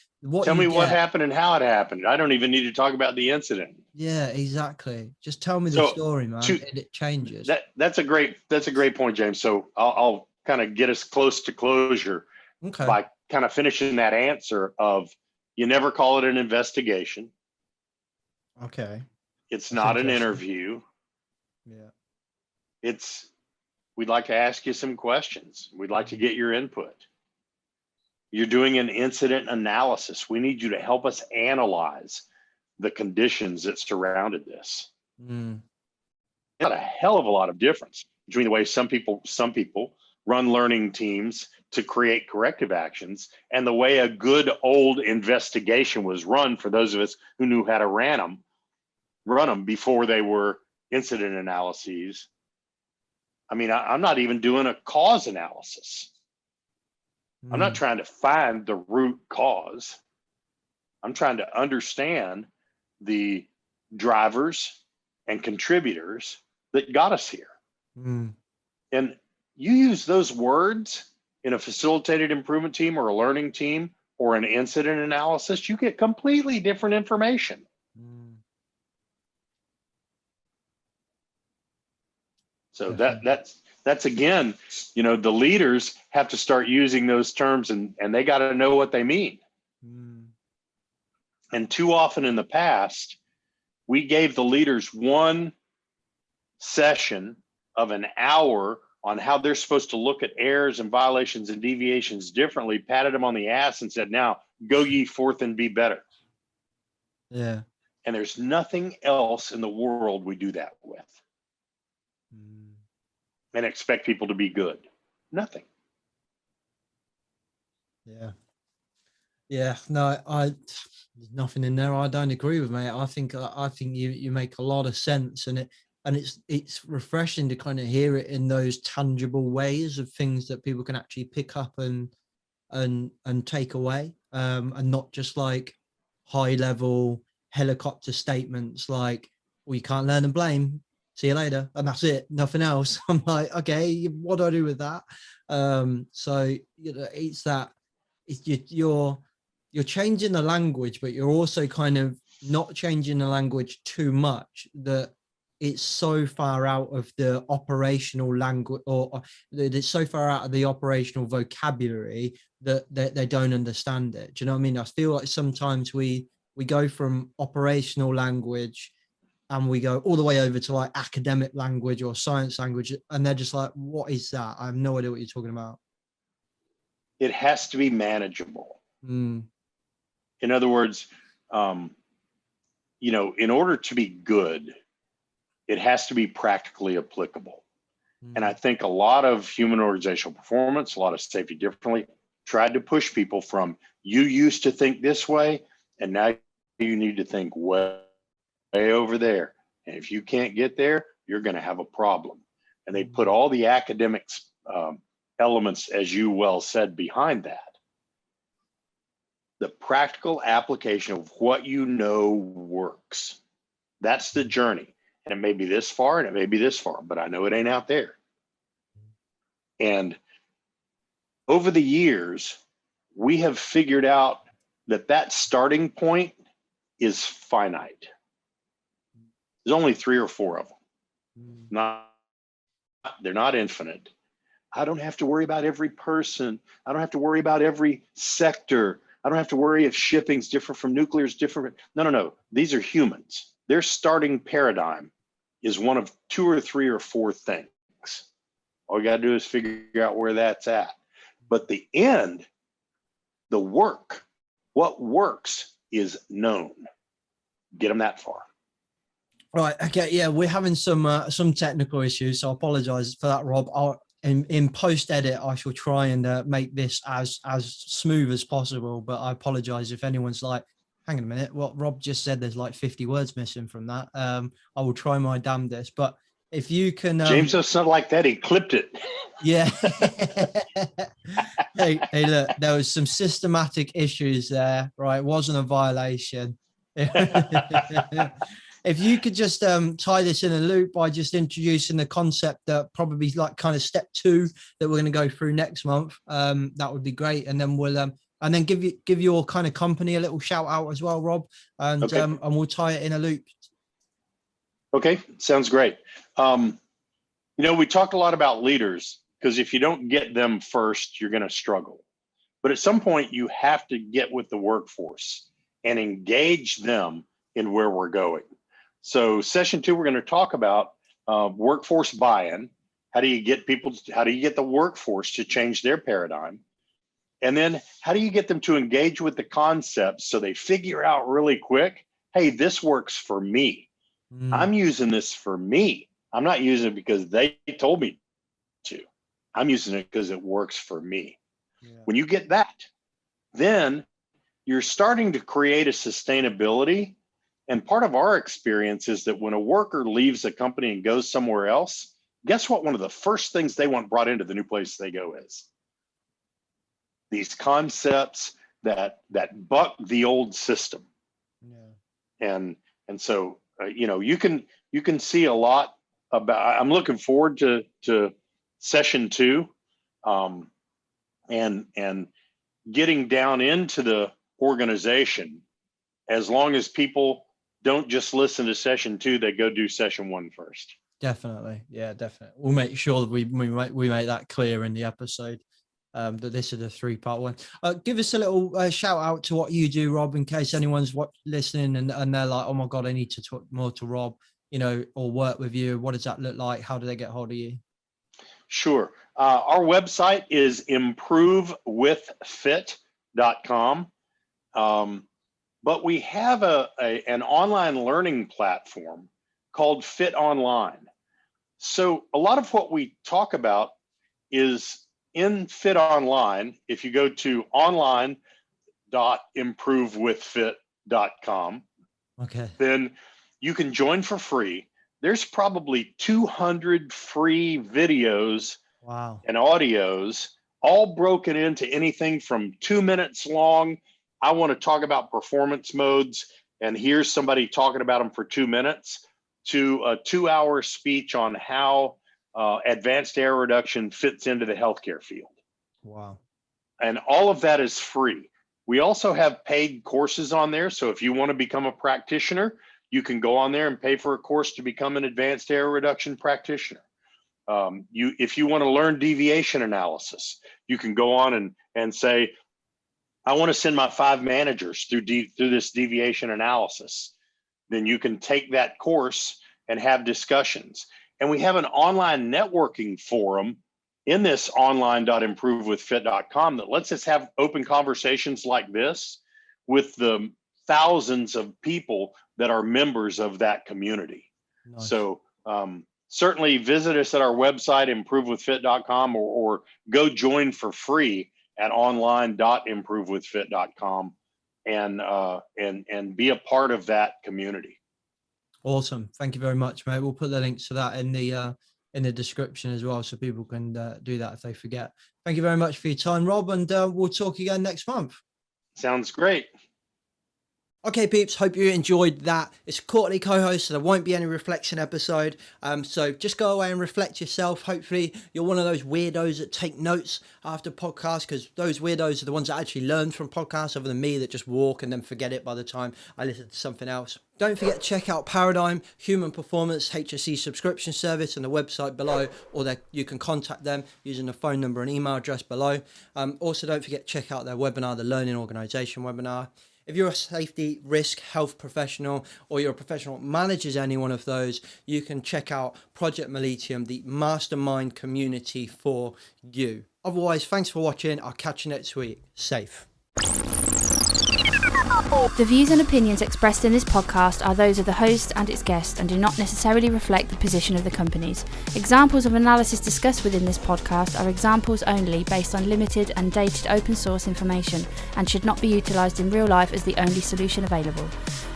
Tell me what happened and how it happened. I don't even need to talk about the incident. Yeah, exactly. Just tell me the story, man, and it changes. That's a great point, James. So I'll kind of get us close to closure by kind of finishing that answer of, you never call it an investigation. Okay. It's not an interview. Yeah. We'd like to ask you some questions. We'd like to get your input. You're doing an incident analysis. We need you to help us analyze the conditions that surrounded this. There's a hell of a lot of difference between the way some people run learning teams to create corrective actions and the way a good old investigation was run for those of us who knew how to run them. run them before they were incident analyses. I mean, I'm not even doing a cause analysis. I'm not trying to find the root cause. I'm trying to understand the drivers and contributors that got us here. And you use those words in a facilitated improvement team or a learning team or an incident analysis, you get completely different information. So that's again, you know, the leaders have to start using those terms and they got to know what they mean. And too often in the past, we gave the leaders one session of an hour on how they're supposed to look at errors and violations and deviations differently, patted them on the ass and said, now go ye forth and be better. Yeah. And there's nothing else in the world we do that with. And expect people to be good. Nothing. Yeah. Yeah. No, there's nothing in there I don't agree with, mate. I think you make a lot of sense, and it's refreshing to kind of hear it in those tangible ways of things that people can actually pick up and take away, and not just like high level helicopter statements like, well, you can't learn and blame, see you later, and that's it, nothing else. I'm like, okay, what do I do with that? So you know, you're changing the language, but you're also kind of not changing the language too much that it's so far out of the operational language, or it's so far out of the operational vocabulary that they don't understand it. Do you know what I mean? I feel like sometimes we go from operational language and we go all the way over to like academic language or science language, and they're just like, what is that? I have no idea what you're talking about. It has to be manageable. In other words, you know, in order to be good, it has to be practically applicable. And I think a lot of human organizational performance, a lot of safety differently, tried to push people from, you used to think this way, and now you need to think way over there. And if you can't get there, you're going to have a problem. And they put all the academics elements, as you well said, behind that. The practical application of what you know works. That's the journey. And it may be this far and it may be this far, but I know it ain't out there. And over the years, we have figured out that starting point is finite. There's only 3 or 4 of them. They're not infinite. I don't have to worry about every person. I don't have to worry about every sector. I don't have to worry if shipping's different from nuclear is different. No. These are humans. Their starting paradigm is one of 2 or 3 or 4 things. All you got to do is figure out where that's at. But the end, the work, what works is known. Get them that far. Right. Okay. Yeah, we're having some technical issues, so I apologize for that, Rob. In post edit, I shall try and make this as smooth as possible. But I apologize if anyone's like, hang on a minute, what Rob just said, there's like 50 words missing from that. I will try my damnedest. But if you can, James does something like that. He clipped it. Yeah. hey, look, there was some systematic issues there, right? It wasn't a violation. If you could just tie this in a loop by just introducing the concept that probably like kind of step 2 that we're going to go through next month, that would be great. And then we'll give your kind of company a little shout out as well, Rob, and okay. And we'll tie it in a loop. Okay, sounds great. You know, we talk a lot about leaders because if you don't get them first, you're going to struggle. But at some point, you have to get with the workforce and engage them in where we're going. So session 2, we're going to talk about workforce buy-in. How do you get the workforce to change their paradigm? And then how do you get them to engage with the concepts so they figure out really quick, hey, this works for me. I'm using this for me. I'm not using it because they told me to. I'm using it because it works for me. Yeah. When you get that, then you're starting to create a sustainability And part of our experience is that when a worker leaves a company and goes somewhere else, guess what? One of the first things they want brought into the new place they go is these concepts that buck the old system. Yeah. And so you can see a lot about. I'm looking forward to session 2, and getting down into the organization. As long as people don't just listen to session 2, they go do session 1 first. Definitely. Yeah, definitely. We'll make sure that we make that clear in the episode, that this is a 3-part one. Give us a little shout out to what you do, Rob, in case anyone's listening and they're like, oh my God, I need to talk more to Rob, or work with you. What does that look like? How do they get hold of you? Sure. Our website is improvewithfit.com. But we have an online learning platform called Fit Online. So a lot of what we talk about is in Fit Online. If you go to online.improvewithfit.com, okay, then you can join for free. There's probably 200 free videos, wow, and audios, all broken into anything from 2 minutes long. I want to talk about performance modes, and here's somebody talking about them for 2 minutes, to a 2-hour speech on how advanced error reduction fits into the healthcare field. Wow. And all of that is free. We also have paid courses on there. So if you want to become a practitioner, you can go on there and pay for a course to become an advanced error reduction practitioner. If you want to learn deviation analysis, you can go on and say, I want to send my 5 managers through this deviation analysis. Then you can take that course and have discussions. And we have an online networking forum in this online.improvewithfit.com that lets us have open conversations like this with the thousands of people that are members of that community. Nice. So certainly visit us at our website, improvewithfit.com, or go join for free at online.improvewithfit.com and be a part of that community. Awesome. Thank you very much, mate. We'll put the links to that in the description as well, so people can do that if they forget. Thank you very much for your time, Rob, and we'll talk again next month. Sounds great. Okay, peeps, hope you enjoyed that. It's a quarterly co-host, so there won't be any reflection episode. So just go away and reflect yourself. Hopefully you're one of those weirdos that take notes after podcasts, because those weirdos are the ones that actually learn from podcasts, other than me that just walk and then forget it by the time I listen to something else. Don't forget to check out Paradigm Human Performance HSE subscription service on the website below, or you can contact them using the phone number and email address below. Also, don't forget to check out their webinar, the Learning Organisation webinar. If you're a safety, risk, health professional, or you're a professional that manages any one of those, you can check out Project Mollitiam, the mastermind community for you. Otherwise, thanks for watching. I'll catch you next week. Safe. The views and opinions expressed in this podcast are those of the host and its guest and do not necessarily reflect the position of the companies. Examples of analysis discussed within this podcast are examples only based on limited and dated open source information and should not be utilised in real life as the only solution available.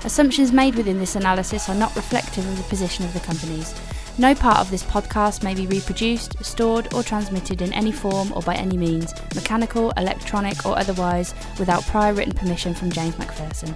Assumptions made within this analysis are not reflective of the position of the companies. No part of this podcast may be reproduced, stored or transmitted in any form or by any means, mechanical, electronic or otherwise, without prior written permission from James MacPherson.